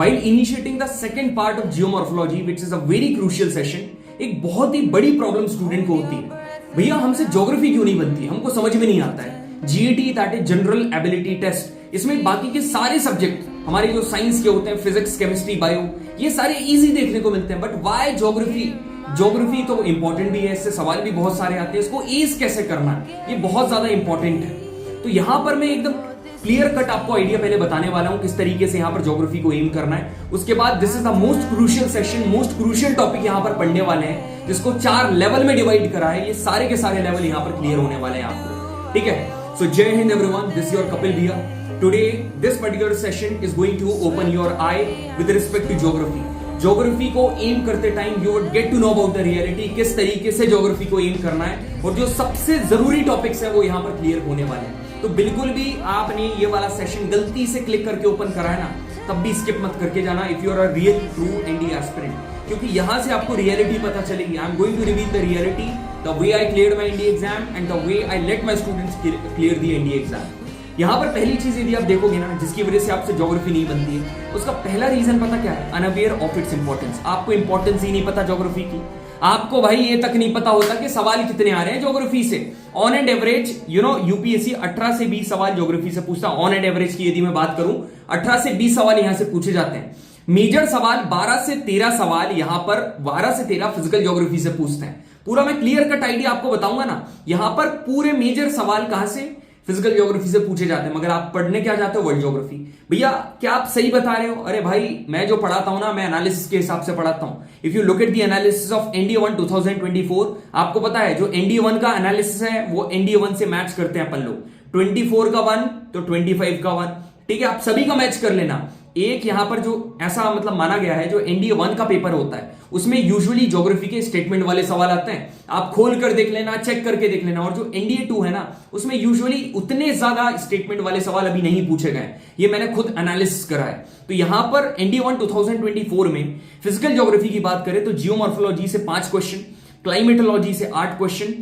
While initiating the second part of geomorphology, which is a very crucial session, एक बहुत ही बड़ी problem student को होती है, भैया हमसे ज्योग्राफी क्यों नहीं बनती, हमको समझ में नहीं आता है। G A T that is general ability test, इसमें बाकी के सारे सब्जेक्ट हमारे जो साइंस के होते हैं, फिजिक्स, केमिस्ट्री, बायो, ये सारे इजी देखने को मिलते हैं, बट व्हाई ज्योग्राफी? ज्योग्राफी तो इंपॉर्टेंट भी है, इससे सवाल भी बहुत सारे आते हैं, इसको एज कैसे करना है ये बहुत ज्यादा इंपॉर्टेंट है। तो यहां पर मैं एकदम क्लियर कट आपको आइडिया पहले बताने वाला हूं किस तरीके से यहां पर ज्योग्राफी को एम करना है। उसके बाद this is the most crucial session, most crucial topic यहां पर पढ़ने वाले हैं, जिसको 4 लेवल में डिवाइड करा है। ये सारे के सारे लेवल यहां पर क्लियर होने वाले हैं आपको, ठीक है। सो जय हिंद एवरीवन, दिस योर कपिल भैया। Today this particular session is going to open your eye with respect to geography. Geography को एम करते time you would get to know about the reality, किस तरीके से ज्योग्राफी को एम करना है, और जो सबसे जरूरी टॉपिक्स है वो यहां पर क्लियर होने वाले हैं। तो बिल्कुल भी आपने ये वाला सेशन गलती से क्लिक करके ओपन करा है ना, तब भी स्किप मत करके जाना if you are a real true N D aspirant, क्योंकि यहां से आपको रियलिटी पता चलेगी। I am going to reveal the reality, the way I cleared my N D exam and the way I let my students clear the N D exam. यहां पर पहली चीज यदि आप देखोगे ना, जिसकी वजह से आपसे ज्योग्राफी नहीं बनती है, उसका पहला रीजन पता क्या है? Unaware of its importance. आपको इंपॉर्टेंस ही नहीं पता ज्योग्राफी की। आपको भाई ये तक नहीं पता होता कि सवाल कितने आ रहे हैं ज्योग्राफी से। ऑन एंड एवरेज यूपीएससी 18 से 20 सवाल ज्योग्राफी से पूछता है। ऑन एंड एवरेज की यदि मैं बात करूं, 18 से 20 सवाल यहां से पूछे जाते हैं। मेजर सवाल 12 से 13 सवाल यहां पर 12 से 13 फिजिकल ज्योग्राफी से पूछते हैं। पूरा मैं क्लियर कट आइडिया आपको बताऊंगा ना, यहां पर पूरे मेजर सवाल कहां से? फिजिकल ज्योग्राफी से पूछे जाते हैं। मगर आप पढ़ने क्या जाते हो? World geography. भैया क्या आप सही बता रहे हो? अरे भाई मैं जो पढ़ाता हूं ना, मैं एनालिसिस के हिसाब से पढ़ाता हूं। If you look at the analysis of NDA 1 2024, आपको पता है जो एनडीए 1 का एनालिसिस है वो एनडीए 1 से मैच करते हैं अपन लोग। 24 का 1 तो 25 का 1, ठीक है। आप सभी का मैच कर लेना। एक यहां पर जो ऐसा मतलब माना गया है, जो एनडीए 1 का पेपर होता है उसमें यूजुअली ज्योग्राफी के स्टेटमेंट वाले सवाल आते हैं। आप खोल कर देख लेना, चेक करके देख लेना। और जो एनडीए 2 है ना, उसमें यूजुअली उतने ज्यादा स्टेटमेंट वाले सवाल अभी नहीं पूछे गए। ये मैंने खुद एनालिसिस करा है। तो यहां पर एनडीए 1 2024 में फिजिकल ज्योग्राफी की बात करें तो जियोमॉर्फोलॉजी से 5 क्वेश्चन, क्लाइमेटोलॉजी से 8 क्वेश्चन,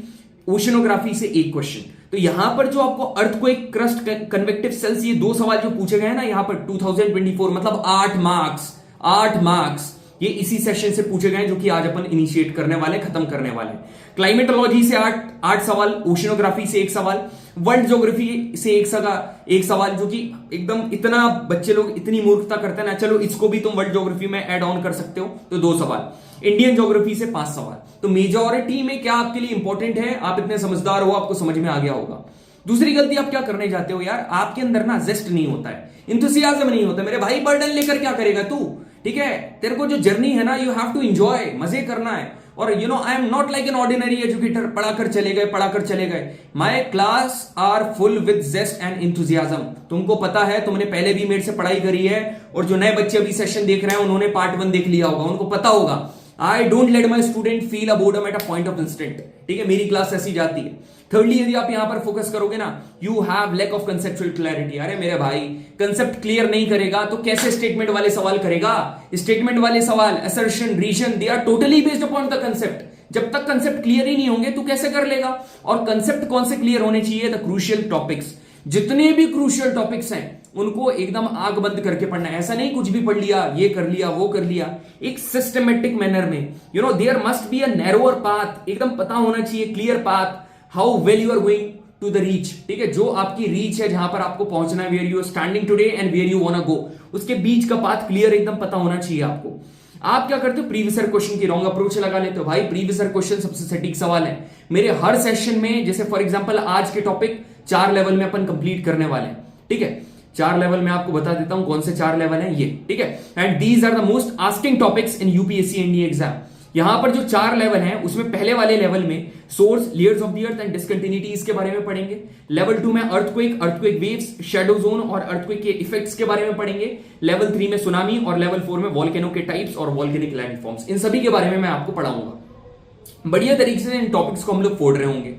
ओशनोग्राफी से 1 क्वेश्चन। तो यहां पर जो आपको अर्थक्वेक, क्रस्ट, कन्वेक्टिव सेल्स, ये 2 सवाल जो पूछे गए हैं ना यहां पर 2024, मतलब 8 मार्क्स ये इसी सेशन से पूछे गए, जो कि आज अपन इनिशिएट करने वाले, खत्म करने वाले। क्लाइमेटोलॉजी से 8 सवाल, ओशनोग्राफी से 1 सवाल, वर्ल्ड ज्योग्राफी से एक सवाल, जो कि एकदम इतना बच्चे लोग इतनी मूर्खता करते हैं ना, चलो इसको भी तुम वर्ल्ड ज्योग्राफी में ऐड ऑन कर सकते हो, तो 2 सवाल। इंडियन ज्योग्राफी से 5 सवाल। तो मेजॉरिटी में क्या आपके लिए इंपॉर्टेंट है? आप इतने समझदार हो, आपको समझ में आ गया होगा। दूसरी गलती आप क्या करने जाते हो यार, आपके अंदर ना जेस्ट नहीं होता है, इंथुसियाज्म नहीं होता। मेरे भाई बर्डन लेकर क्या करेगा तू, ठीक है। तेरे को जो जर्नी है ना, यू हैव टू एंजॉय, मजे करना है। और I am not like an ordinary educator, पढ़ाकर चले गए। My class are full with zest and enthusiasm. तुमको पता है, तुमने पहले भी मेरे से पढ़ाई करी है, और जो नए बच्चे अभी सेशन देख रहे हैं उन्होंने पार्ट 1 देख लिया होगा, उनको पता होगा। I don't let my student feel a boredom at a point of instant, ठीक है। मेरी क्लास ऐसी जाती है। थर्डली, यदि आप यहां पर फोकस करोगे ना, you have lack of conceptual clarity. अरे मेरे भाई, कंसेप्ट क्लियर नहीं करेगा तो कैसे स्टेटमेंट वाले सवाल करेगा? स्टेटमेंट वाले सवाल, assertion, reason, they are totally based upon the concept. जब तक कंसेप्ट क्लियर ही नहीं होंगे तो कैसे कर लेगा? और कंसेप्ट कौन से क्लियर होने चाहिए? The crucial topics. जितने भी क्रूशियल टॉपिक्स हैं उनको एकदम आंख बंद करके पढ़ना है। ऐसा नहीं कुछ भी पढ़ लिया, ये कर लिया, वो कर लिया, एक सिस्टमेटिक मैनर में। There must be a narrower path, एकदम पता होना चाहिए, clear path, how well you are going to the reach, ठीक है। जो आपकी रीच है, जहां पर आपको पहुंचना है, where you are standing today and where you want to go, उसके बीच का पाथ क्लियर एकदम पता होना चाहिए आपको। आप क्या करते हो? प्रीवियस क्वेश्चन की रॉन्ग अप्रोच लगा लेते हो। भाई प्रीवियस क्वेश्चन सबसे सटीक सवाल है। मेरे हर सेशन में, जैसे फॉर एग्जांपल आज के टॉपिक 4 लेवल में अपन कंप्लीट करने वाले हैं, ठीक है। 4 लेवल में आपको बता देता हूं कौन से 4 लेवल हैं ये, ठीक है। And these are the most asking topics in UPSC NDA exam. यहां पर जो 4 लेवल हैं उसमें पहले वाले लेवल में source, layers of the earth and discontinuities के बारे में पढ़ेंगे। लेवल 2 में अर्थक्वेक वेव्स, शैडो जोन और अर्थक्वेक के इफेक्ट्स के बारे में पढ़ेंगे। लेवल 3 में सुनामी, और लेवल 4 में वॉल्केनो के टाइप्स और वॉल्केनिक लैंडफॉर्म्स। इन सभी के बारे में मैं आपको पढ़ाऊंगा। बढ़िया तरीके से इन टॉपिक्स को हम लोग फोड़ रहे होंगे।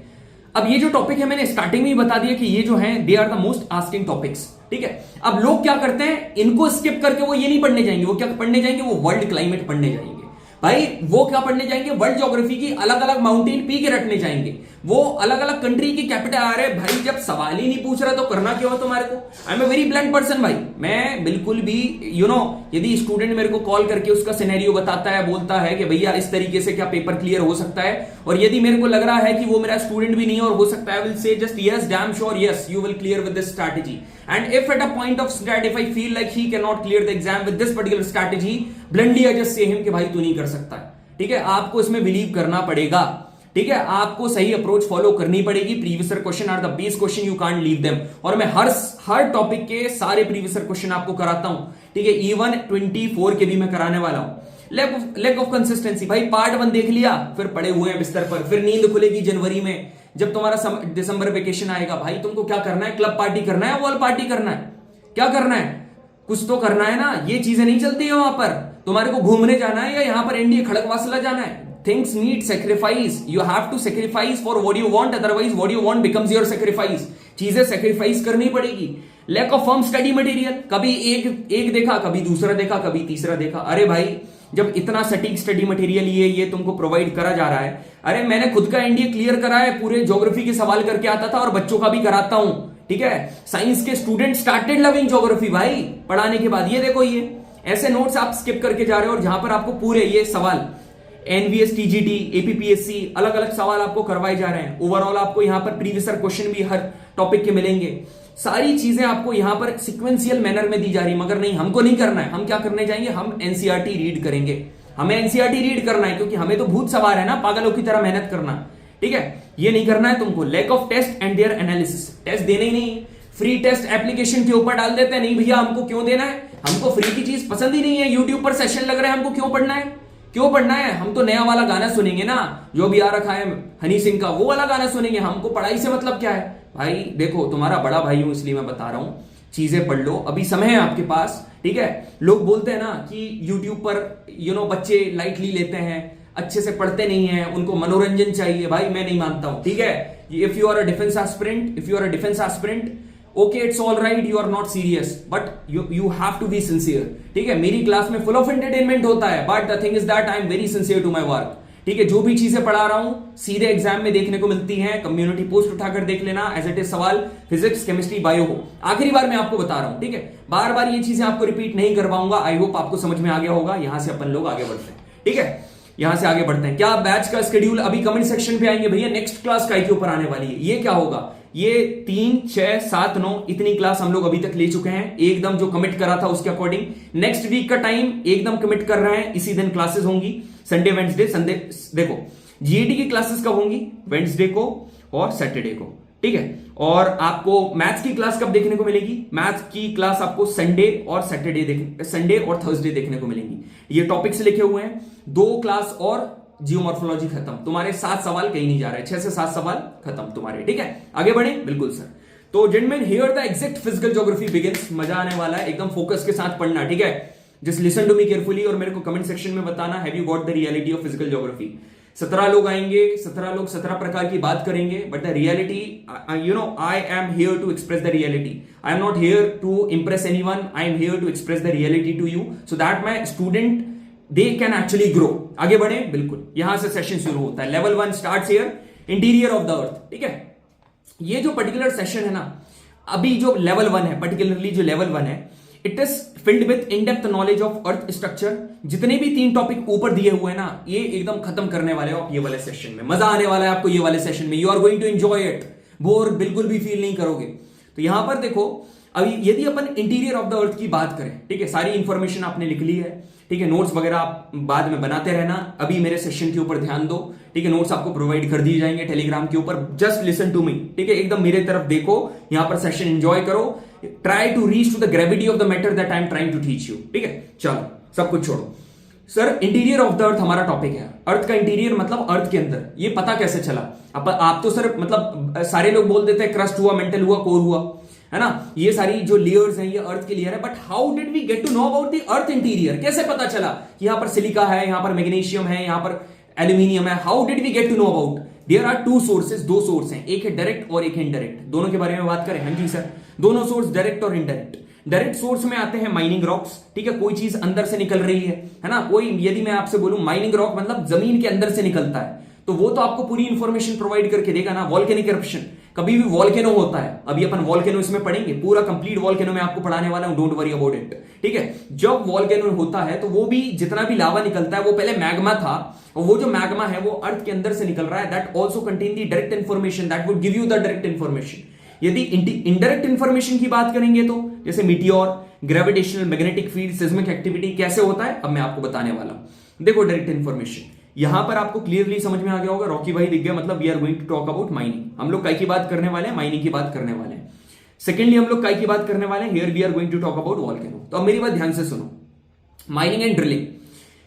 अब ये जो टॉपिक है, मैंने स्टार्टिंग में ही बता दिया कि ये जो है they are the most asking topics, ठीक है। अब लोग क्या करते हैं, इनको स्किप करके वो ये नहीं पढ़ने जाएंगे। वो क्या पढ़ने जाएंगे? वो वर्ल्ड क्लाइमेट पढ़ने जाएंगे। भाई वो क्या पढ़ने जाएंगे? वर्ल्ड ज्योग्राफी की अलग अलग माउंटेन पी के रखने जाएंगे। वो अलग अलग कंट्री की कैपिटल आ रहे भाई, जब सवाल ही नहीं पूछ रहा तो करना क्यों है तुम्हारे को? I am a very blunt person भाई, मैं बिल्कुल भी यदि स्टूडेंट मेरे को कॉल करके उसका सिनेरियो बताता है, बोलता है कि भैया इस तरीके से क्या पेपर क्लियर हो सकता है, और यदि मेरे को लग रहा है कि वो मेरा स्टूडेंट भी नहीं है और हो सकता है, I will say just yes, damn sure yes, you will clear with this strategy. And if at a point of start, if I feel like he cannot clear the exam with this particular strategy, bluntly I just say him कि भाई तू नहीं कर सकता. ठीक है, आपको इसमें बिलीव करना पड़ेगा. ठीक है, आपको सही अप्रोच फॉलो करनी पड़ेगी. Previous question are the base question, you can't leave them. और मैं हर टॉपिक के सारे प्रीवियस क्वेश्चन आपको कराता हूं. ठीक है, इवन 24 के भी मैं कराने वाला हूं. लैक ऑफ कंसिस्टेंसी भाई, पार्ट 1 देख लिया, फिर पड़े हुए हैं बिस्तर पर, फिर नींद खुलेगी जनवरी में जब तुम्हारा दिसंबर वेकेशन आएगा. भाई तुमको क्या करना है? क्लब पार्टी करना है, वॉल पार्टी करना है, क्या करना है? कुछ तो करना है ना. ये चीजें नहीं चलती है वहां पर. तुम्हारे को घूमने जाना है या यहां पर एनडीए खड़कवासला जाना है? Things need sacrifice. You have to sacrifice for what you want, otherwise what you want becomes your sacrifice. चीजें सेक्रीफाइस करनी पड़ेगी. Lack of firm study material, कभी एक देखा, कभी दूसरा देखा, कभी तीसरा देखा. अरे भाई, जब इतना सटीक स्टडी मटेरियल ये तुमको प्रोवाइड करा जा रहा है, अरे मैंने खुद का एनडीए क्लियर करा है, पूरे ज्योग्राफी के सवाल करके आता था और बच्चों का भी कराता हूं. ठीक है, साइंस के स्टूडेंट स्टार्टेड लविंग ज्योग्राफी भाई पढ़ाने के बाद. ये देखो, ये ऐसे नोट्स आप स्किप करके जा रहे हो और जहां पर आपको पूरे ये सवाल एनवीएस, टीजीटी, एपीपीएससी, अलग अलग सवाल आपको करवाए जा रहे हैं. ओवरऑल आपको यहां पर प्रीवियस क्वेश्चन भी हर टॉपिक के मिलेंगे. सारी चीजें आपको यहां पर सिक्वेंशियल मैनर में दी जा रही, मगर नहीं, हमको नहीं करना है. हम क्या करने जाएंगे? हम एनसीईआरटी रीड करेंगे. हमें एनसीईआरटी रीड करना है क्योंकि हमें तो भूत सवार है ना, पागलों की तरह मेहनत करना. ठीक है, ये नहीं करना है तुमको. Lack of test and their analysis. Test देने ही नहीं, फ्री टेस्ट एप्लीकेशन के ऊपर डाल देते हैं. नहीं भैया, हमको क्यों देना है? हमको फ्री की चीज पसंद ही नहीं है. यूट्यूब पर सेशन लग रहा है, हमको क्यों पढ़ना है? क्यों पढ़ना है? हम तो नया वाला गाना सुनेंगे ना, जो भी आ रखा है हनी सिंह का, वो वाला गाना सुनेंगे. हमको पढ़ाई से मतलब क्या है? भाई देखो, तुम्हारा बड़ा भाई हूं इसलिए मैं बता रहा हूं, चीजें पढ़ लो, अभी समय है आपके पास. ठीक है, लोग बोलते हैं ना कि यूट्यूब पर बच्चे लाइटली लेते हैं, अच्छे से पढ़ते नहीं है, उनको मनोरंजन चाहिए. भाई मैं नहीं मानता हूं. ठीक है, if you are a defence aspirant, okay, it's all right, you are not serious, but you have to be sincere. ठीक है, मेरी क्लास में फुल ऑफ एंटरटेनमेंट होता है, but the thing is that I am very sincere to my work. ठीक है, जो भी चीजें पढ़ा रहा हूं सीधे एग्जाम में देखने को मिलती हैं. कम्युनिटी पोस्ट उठाकर देख लेना, एज इट इज सवाल फिजिक्स, केमिस्ट्री, बायो हो. आखिरी बार मैं आपको बता रहा हूं. ठीक है, बार बार ये चीजें आपको रिपीट नहीं करवाऊंगा. आई होप आपको समझ में आ गया होगा. यहां से अपन लोग आगे बढ़ते हैं. ठीक है, यहां से आगे बढ़ते हैं. क्या बैच का स्केड्यूल अभी कमेंट सेक्शन पे आएंगे भैया. नेक्स्ट क्लास काय के ऊपर आने वाली है, ये क्या होगा? ये 3, 6, 7, 9 इतनी क्लास हम लोग अभी तक ले चुके हैं. एकदम जो कमिट करा था उसके अकॉर्डिंग. नेक्स्ट वीक का टाइम एकदम कमिट कर रहे हैं. इसी दिन क्लासेस होंगी, संडे, वेडनेसडे, संडे. देखो, जीएटी की क्लासेस कब होंगी? वेडनेसडे को और सैटरडे को. ठीक है, और आपको मैथ्स की क्लास कब देखने को मिलेगी? मैथ्स की क्लास आपको संडे और थर्सडे देखने को मिलेंगी. ये टॉपिक्स लिखे हुए हैं. 2 क्लास और जियोमॉर्फोलॉजी खत्म. तुम्हारे 7 सवाल कहीं नहीं जा रहे, 6 से 7 सवाल खत्म तुम्हारे. ठीक है, आगे बढ़े. बिल्कुल सर. तो gentleman, here the exact physical geography begins. मजा आने वाला है, एकदम फोकस के साथ पढ़ना. ठीक है, just listen to me carefully और मेरे को कमेंट सेक्शन में बताना, have you got the reality of physical geography. 17 लोग आएंगे, 17 लोग 17 प्रकार की बात करेंगे, but the reality, I am here to express the reality. I am not here to impress anyone, I am here to express the reality to you, so that my student they can actually grow. आगे बढ़े. बिल्कुल, यहां से session शुरू होता है. Level 1 starts here, interior of the earth. ठीक है, ये जो पर्टिकुलर सेशन है ना, अभी जो लेवल 1 है, पर्टिकुलरली जो लेवल 1 है, it is filled with in depth knowledge of earth structure. जितने भी 3 टॉपिक ऊपर दिए हुए हैं ना, ये एकदम खत्म करने वाले हो आप ये वाले सेशन में. मजा आने वाला है आपको ये वाले सेशन में. You are going to enjoy it. Bore बिल्कुल भी फील नहीं करोगे. तो यहां पर देखो, अभी यदि अपन इंटीरियर ऑफ द अर्थ की बात करें, ठीक है, सारी इंफॉर्मेशन आपने लिख ली है. ठीक है, नोट्स वगैरह आप बाद में बनाते रहना, अभी मेरे सेशन के ऊपर ध्यान दो. ठीक है, नोट्स आपको प्रोवाइड कर दिए जाएंगे टेलीग्राम के ऊपर. Just listen to me. ठीक है, एकदम मेरे तरफ देखो, यहां पर सेशन एंजॉय करो. Try to reach to the gravity of the matter that I am trying to teach you. ठीक है, चलो सब कुछ छोड़ो. Sir, interior of the earth हमारा टॉपिक है. अर्थ का इंटीरियर मतलब अर्थ के अंदर. ये पता कैसे चला? आप तो सर मतलब सारे लोग बोल देते हैं क्रस्ट हुआ, मेंटल हुआ, कोर हुआ, है ना. ये सारी जो लेयर्स हैं ये अर्थ के लेयर है. But how did we get to know about the earth interior? कैसे पता चला यहां पर सिलिका है, यहां पर मैग्नीशियम है, यहां पर एल्यूमिनियम है? How did we get to know about? There are 2 sources, 2 source हैं, एक है डायरेक्ट और एक है इनडायरेक्ट. दोनों के बारे में बात करें. हाँ जी सर, दोनों सोर्स डायरेक्ट और इनडायरेक्ट. डायरेक्ट सोर्स में आते हैं माइनिंग रॉक्स. ठीक है, कोई चीज अंदर से निकल रही है ना. कोई, यदि मैं आपसे बोलूं माइनिंग रॉक मतलब जमीन के अंदर से निकलता है, तो वो तो आपको पूरी इंफॉर्मेशन प्रोवाइड करके देगा ना। वॉल्केनिक इरप्शन, कभी भी वॉल्केनो होता है, अभी अपन वॉल्केनो इसमें पढ़ेंगे, पूरा कंप्लीट वॉल्केनो में आपको पढ़ाने वाला हूं, डोंट वरी अबाउट इट, ठीक है। जब वॉल्केनो होता है तो वो भी जितना भी लावा निकलता है वो पहले मैग्मा था, और वो जो मैग्मा है वो अर्थ के अंदर से निकल रहा है। That also contain the direct information that would give you the direct information. यदि इनडायरेक्ट इंफॉर्मेशन की बात करेंगे तो जैसे meteor, gravitational, magnetic field, seismic activity कैसे होता है अब मैं आपको बताने वाला हूं। देखो डायरेक्ट इंफॉर्मेशन यहां पर आपको क्लियरली समझ में आ गया होगा, रॉकी भाई दिख गया, मतलब we are going to talk about mining. हम लोग काय की बात करने वाले हैं, माइनिंग की बात करने वाले हैं। सेकेंडली हम लोग काय की बात करने वाले हैं, here we are going to talk about volcano. तो अब मेरी बात ध्यान से सुनो, माइनिंग एंड ड्रिलिंग।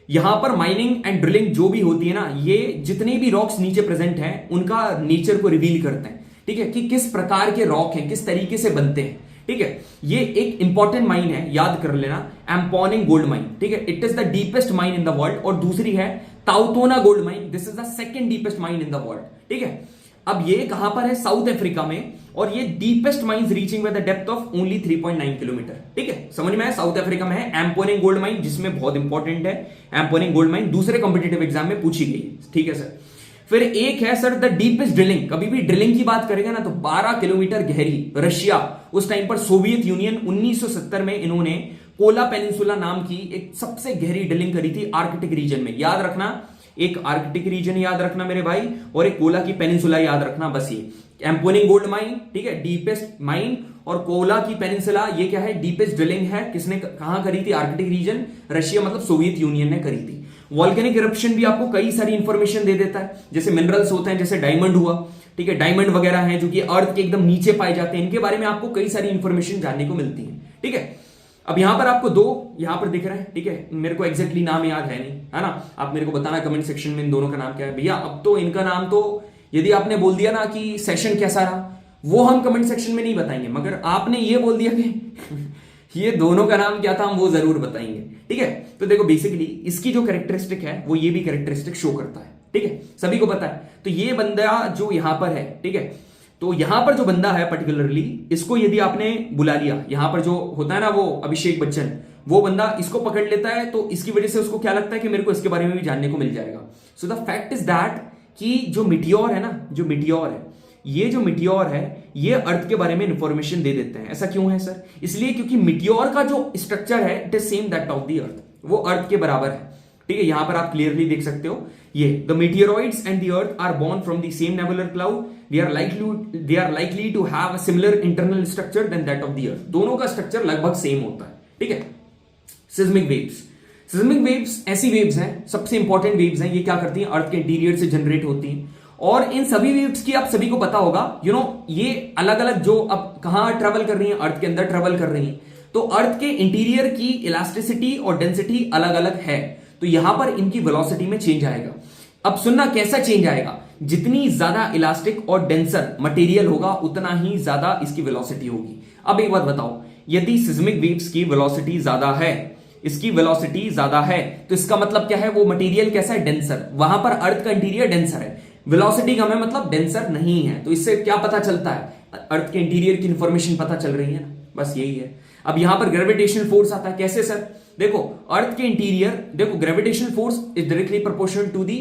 यहां पर माइनिंग एंड ड्रिलिंग जो भी होती है ना, ये जितने भी रॉक्स नीचे प्रेजेंट हैं उनका नेचर को रिवील करते हैं, ठीक है, कि किस प्रकार के रॉक हैं, किस तरीके से बनते हैं, ठीक है। ये एक इंपॉर्टेंट माइन है, याद कर लेना, एम्पोनिंग गोल्ड माइन, ठीक है। It is the deepest mine in the world. और दूसरी है TauTona gold mine, this is the second deepest mine in the world, ठीक है। अब ये कहां पर है, साउथ अफ्रीका में, और ये deepest mines reaching with the depth of only 3.9 kilometre, ठीक है, समझ में आया। साउथ अफ्रीका में है एम्पोनिंग गोल्ड माइन, जिसमें बहुत इंपॉर्टेंट है एम्पोनिंग गोल्ड माइन, दूसरे कॉम्पिटेटिव एग्जाम में पूछी गई, ठीक है सर। फिर एक है सर द डीपेस्ट ड्रिलिंग। कभी भी ड्रिलिंग की बात करेगा ना तो 12 किलोमीटर गहरी, रशिया, उस टाइम पर सोवियत यूनियन 1970 में इन्होंने कोला पेनिनसुला नाम की एक सबसे गहरी ड्रिलिंग करी थी आर्कटिक रीजन में। याद रखना, एक आर्कटिक रीजन याद रखना मेरे भाई, और एक कोला की पेनिनसुला याद रखना, बस ये एम्पोनिंग गोल्ड माइन, ठीक है, डीपेस्ट माइन, और कोला की पेनिनसुला ये क्या है, डीपेस्ट ड्रिलिंग है। किसने कहां करी थी, आर्कटिक रीजन, रशिया मतलब सोवियत यूनियन ने करी थी। वॉल्केनिक इरप्शन भी आपको कई सारी इंफॉर्मेशन दे देता है, जैसे मिनरल्स होते हैं, जैसे डायमंड हुआ, ठीक है, डायमंड वगैरह हैं जो कि अर्थ के एकदम नीचे पाए जाते हैं, इनके बारे में आपको कई सारी इंफॉर्मेशन जानने को मिलती है, ठीक है। अब यहां पर आपको दो यहां पर दिख रहे हैं, ठीक है, मेरे को एग्जैक्टली नाम याद है नहीं, है ना, आप मेरे को बताना कमेंट सेक्शन में इन दोनों का नाम क्या है भैया। अब तो इनका नाम तो यदि आपने बोल दिया ना कि सेशन कैसा रहा, वो हम कमेंट सेक्शन में नहीं बताएंगे, मगर आपने ये बोल दिया कि ये दोनों का नाम क्या था, हम वो जरूर बताएंगे, ठीक है। तो देखो बेसिकली इसकी जो कैरेक्टरिस्टिक है वो ये भी कैरेक्टरिस्टिक शो करता है, ठीक है, सभी को पता है। तो ये बंदा जो यहां पर है, ठीक है, तो यहां पर जो बंदा है पर्टिकुलरली, इसको यदि आपने बुला लिया, यहां पर जो होता है ना वो अभिषेक बच्चन, वो बंदा इसको पकड़ लेता है, तो इसकी वजह से उसको क्या लगता है कि मेरे को इसके बारे में भी जानने को मिल जाएगा। So the fact is that कि जो मिटियोर है ना, जो मिटियोर है, ये जो मिटियोर है ये अर्थ के बारे में इंफॉर्मेशन दे देते हैं। ऐसा क्यों है सर, इसलिए क्योंकि मिटियोर का जो स्ट्रक्चर है it is same that of the अर्थ, वो अर्थ के बराबर है, ठीक है। यहां पर आप क्लियरली देख सकते हो, ये the meteoroids and the earth are born from the same nebular cloud, they are likely to have a similar internal structure than that of the earth. दोनों का स्ट्रक्चर लगभग सेम होता है, ठीक है। सिस्मिक वेव्स, सिस्मिक वेव्स ऐसी waves हैं, सबसे इंपॉर्टेंट वेव्स हैं, ये क्या करती हैं, अर्थ के इंटीरियर से जनरेट होती हैं। और इन सभी वेव्स की आप सभी को पता होगा, यू नो, ये अलग अलग जो अब कहां ट्रेवल कर रही हैं, अर्थ के अंदर ट्रेवल कर रही हैं, तो अर्थ के इंटीरियर की इलास्टिसिटी और डेंसिटी अलग अलग है, तो यहां पर इनकी वेलोसिटी में चेंज आएगा। अब सुनना कैसा चेंज आएगा, जितनी ज्यादा इलास्टिक और डेंसर मटेरियल होगा उतना ही ज्यादा इसकी वेलोसिटी होगी। अब एक बात बताओ, यदि सिस्मिक वेव्स की वेलोसिटी ज्यादा है, इसकी वेलोसिटी ज्यादा है, तो इसका मतलब क्या है, वो मटेरियल कैसा है, डेंसर। वहां पर अर्थ का इंटीरियर डेंसर है, वेलोसिटी कम है मतलब डेंसर नहीं है, तो इससे क्या पता चलता है, अर्थ के इंटीरियर की इंफॉर्मेशन पता चल रही है ना, बस यही है। अब यहां पर ग्रेविटेशनल फोर्स आता है, कैसे सर, देखो अर्थ के इंटीरियर, देखो gravitational force is directly proportional to the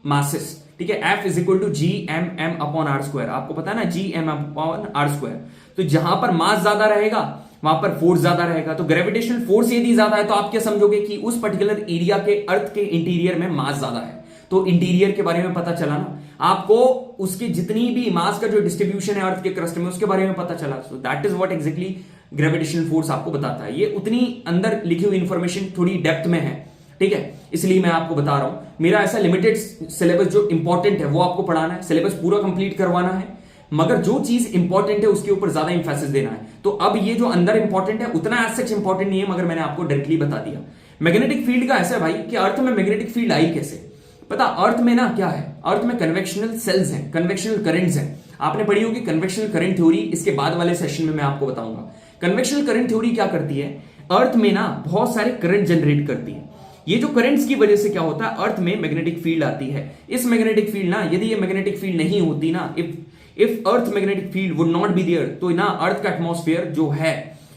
masses, ठीक है, F is equal to G M M upon R square, आपको पता है ना, G M upon R square. तो जहां पर मास ज्यादा रहेगा वहां पर फोर्स ज्यादा रहेगा, तो ग्रेविटेशनल फोर्स यदि ज्यादा है तो आप क्या समझोगे कि उस पर्टिकुलर एरिया के अर्थ के इंटीरियर में मास ज्यादा है। तो इंटीरियर के बारे में पता चला ना आपको, उसकी जितनी भी मास का जो डिस्ट्रीब्यूशन है अर्थ के क्रस्ट में उसके बारे में पता चला। So that is what exactly gravitational force आपको बताता है। ये उतनी अंदर लिखी हुई इंफॉर्मेशन थोड़ी डेप्थ में है, ठीक है, इसलिए मैं आपको बता रहा हूं। मेरा ऐसा लिमिटेड सिलेबस जो इंपॉर्टेंट है वो आपको पढ़ाना है, सिलेबस पूरा कंप्लीट करवाना है, मगर जो चीज इंपॉर्टेंट है उसके ऊपर ज्यादा इंफेसिस देना है। तो अब ये जो अंदर इंपॉर्टेंट है उतना एज सच इंपॉर्टेंट नहीं है, मगर मैंने आपको डायरेक्टली बता दिया। मैग्नेटिक फील्ड का ऐसा है भाई कि अर्थ में मैग्नेटिक फील्ड आई कैसे, पता, अर्थ में ना क्या है, अर्थ में कन्वेक्शनल सेल्स हैं, कन्वेक्शनल करंट्स हैं। आपने पढ़ी होगी कन्वेक्शनल करंट थ्योरी, इसके बाद वाले सेशन में मैं आपको बताऊंगा। कन्वेक्शनल करंट थ्योरी क्या करती है, अर्थ में ना बहुत सारे करंट जनरेट करती है। ये जो करंट्स की वजह से क्या होता है, अर्थ में मैग्नेटिक फील्ड आती है। इस मैग्नेटिक फील्ड ना, यदि ये मैग्नेटिक फील्ड नहीं होती ना, if earth magnetic field would not be there, तो ना अर्थ का एटमॉस्फेयर जो है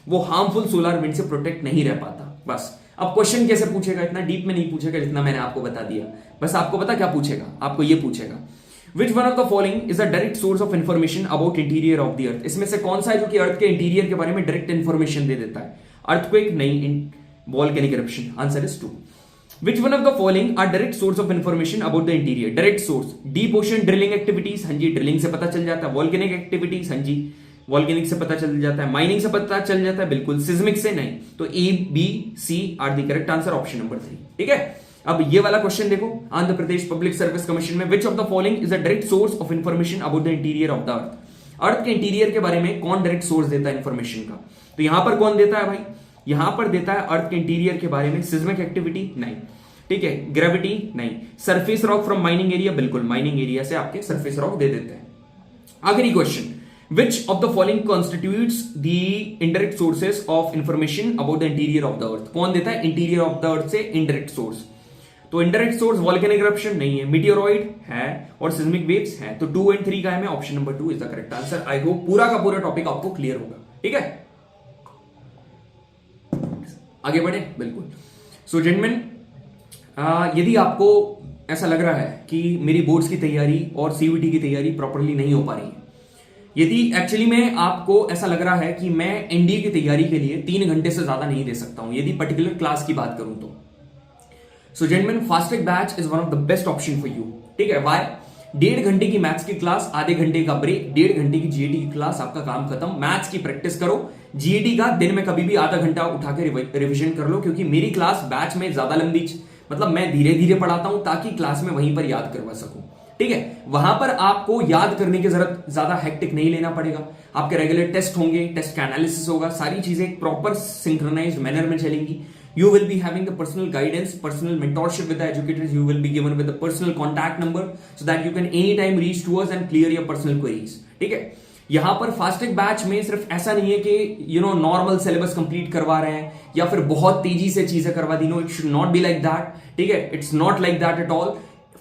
वो हार्मफुल सोलर विंड से प्रोटेक्ट नहीं रह पाता। बस अब क्वेश्चन कैसे पूछेगा, इतना डीप में नहीं पूछेगा जितना मैंने आपको बता दिया, बस आपको पता क्या पूछेगा, आपको ये पूछेगा विच one of the following is a direct source of information about interior of the अर्थ। इसमें से कौन सा है जो कि अर्थ के इंटीरियर के बारे में डायरेक्ट इन्फॉर्मेशन दे देता है? अर्थक्वेक नहीं, volcanic eruption. Answer is 2। Which one of the following are direct source of information about the interior? Direct source, deep ocean drilling activities, हाँ जी ड्रिलिंग से पता चल जाता है। Volcanic activities, हाँ जी वॉल्केनिक से पता चल जाता है। माइनिंग से पता चल जाता है, बिल्कुल। सिस्मिक से नहीं। तो A B C are the correct answer, option number 3। ठीक है, अब ये वाला क्वेश्चन देखो, Andhra Pradesh public service commission में which of the following is a direct source of information about the interior of the earth. Earth के इंटीरियर के बारे में कौन डायरेक्ट सोर्स देता है इंफॉर्मेशन का? तो यहां पर कौन देता है भाई? यहां पर देता है अर्थ के इंटीरियर के बारे में सिस्मिक एक्टिविटी नहीं, ठीक है, ग्रेविटी नहीं, surface rock from mining area, बिल्कुल माइनिंग एरिया से आपके सरफेस रॉक दे देते हैं। आखिरी question, which of the following constitutes the indirect sources of information about the interior of the अर्थ। कौन देता है इंटीरियर ऑफ द अर्थ से इनडायरेक्ट सोर्स? तो इनडायरेक्ट सोर्स वोल्केनिक इरप्शन नहीं है, मीटियोरॉइड है और सिस्मिक वेव्स है। तो 2 और 3 का है, option number 2 is the correct answer. I hope पूरा का पूरा टॉपिक आपको क्लियर होगा। ठीक है, आगे बढ़े, बिल्कुल। सो जेंटलमैन, यदि आपको ऐसा लग रहा है कि मेरी बोर्ड्स की तैयारी और सीयूईटी की तैयारी प्रॉपरली नहीं हो पा रही है, यदि एक्चुअली में आपको ऐसा लग रहा है कि मैं एनडीए की तैयारी के लिए 3 घंटे से ज्यादा नहीं दे सकता हूं, यदि पर्टिकुलर क्लास की बात करूं तो so gentleman, fast track batch is one of the best option for you. ठीक है, वाई? 1.5 घंटे की मैथ्स की क्लास, आधे घंटे का ब्रेक, 1.5 घंटे की जीएटी की क्लास, आपका काम खत्म। मैथ्स की प्रैक्टिस करो, जीएटी का दिन में कभी भी आधा घंटा उठा के रिविजन कर लो, क्योंकि मेरी क्लास बैच में ज्यादा लंबी, मतलब मैं धीरे धीरे पढ़ाता हूं ताकि क्लास में वहीं पर याद करवा सकूं। ठीक है, वहां पर आपको याद करने की जरूरत ज्यादा हेक्टिक नहीं लेना पड़ेगा। आपके रेगुलर टेस्ट होंगे, टेस्ट का एनालिसिस होगा, सारी चीजें प्रॉपर सिंक्रोनाइज्ड मैनर में चलेंगी। You will be having the personal guidance, personal mentorship with the educators. You will be given with the personal contact number so that you can anytime reach to us and clear your personal queries. ठीक है, यहां पर Fastrack batch में सिर्फ ऐसा नहीं है कि नॉर्मल सिलेबस कंप्लीट करवा रहे हैं या फिर बहुत तेजी से चीजें करवा दी। No, it should not be like that. ठीक है, it's not like that at all.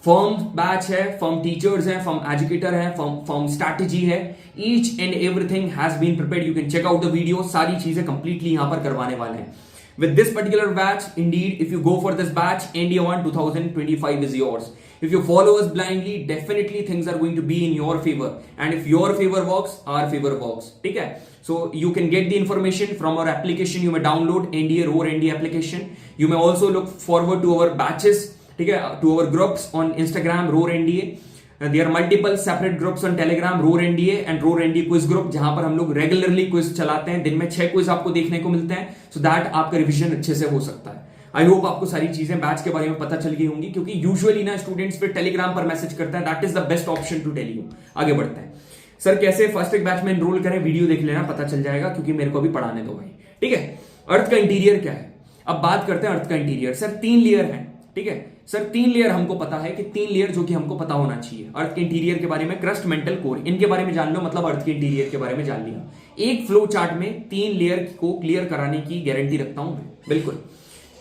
Firm batch है, फर्म टीचर्स हैं, फर्म एजुकेटर है, फर्म स्ट्रैटेजी है। Each and everything has been prepared. You can check out the video, सारी चीजें completely यहां पर करवाने वाले हैं। With this particular batch, indeed, if you go for this batch, India 1 2025 is yours. If you follow us blindly, definitely things are going to be in your favor. And if your favor works, our favor works. ठीक है? So you can get the information from our application. You may download NDA Roar NDA application. You may also look forward to our batches. ठीक है? To our groups on Instagram Roar NDA. There are multiple separate groups on Telegram, Roar NDA and Roar NDA Quiz Group, जहां पर हम लोग regularly quiz चलाते हैं। दिन में 6 क्विज आपको देखने को मिलते हैं, सो दैट आपका रिवीजन अच्छे से हो सकता है। आई होप आपको सारी चीजें बैच के बारे में पता चल गई होंगी, क्योंकि यूजुअली ना स्टूडेंट्स फिर टेलीग्राम पर मैसेज करते हैं। That is the best option to tell you. आगे बढ़ते हैं। सर कैसे फास्ट्रैक बैच में एनरोल करें? वीडियो देख लेना, पता चल जाएगा, क्योंकि मेरे को भी पढ़ाने दो भाई। ठीक है, अर्थ का इंटीरियर क्या है? अब बात करते हैं अर्थ का इंटीरियर। सर 3 लेयर है। ठीक है सर, 3 लेयर हमको पता है कि 3 लेयर जो कि हमको पता होना चाहिए अर्थ के इंटीरियर के बारे में। क्रस्ट, मेंटल, कोर, इनके बारे में जान लो, मतलब अर्थ के इंटीरियर के बारे में जान लिया। एक फ्लो चार्ट में 3 लेयर को क्लियर कराने की गारंटी रखता हूं मैं, बिल्कुल।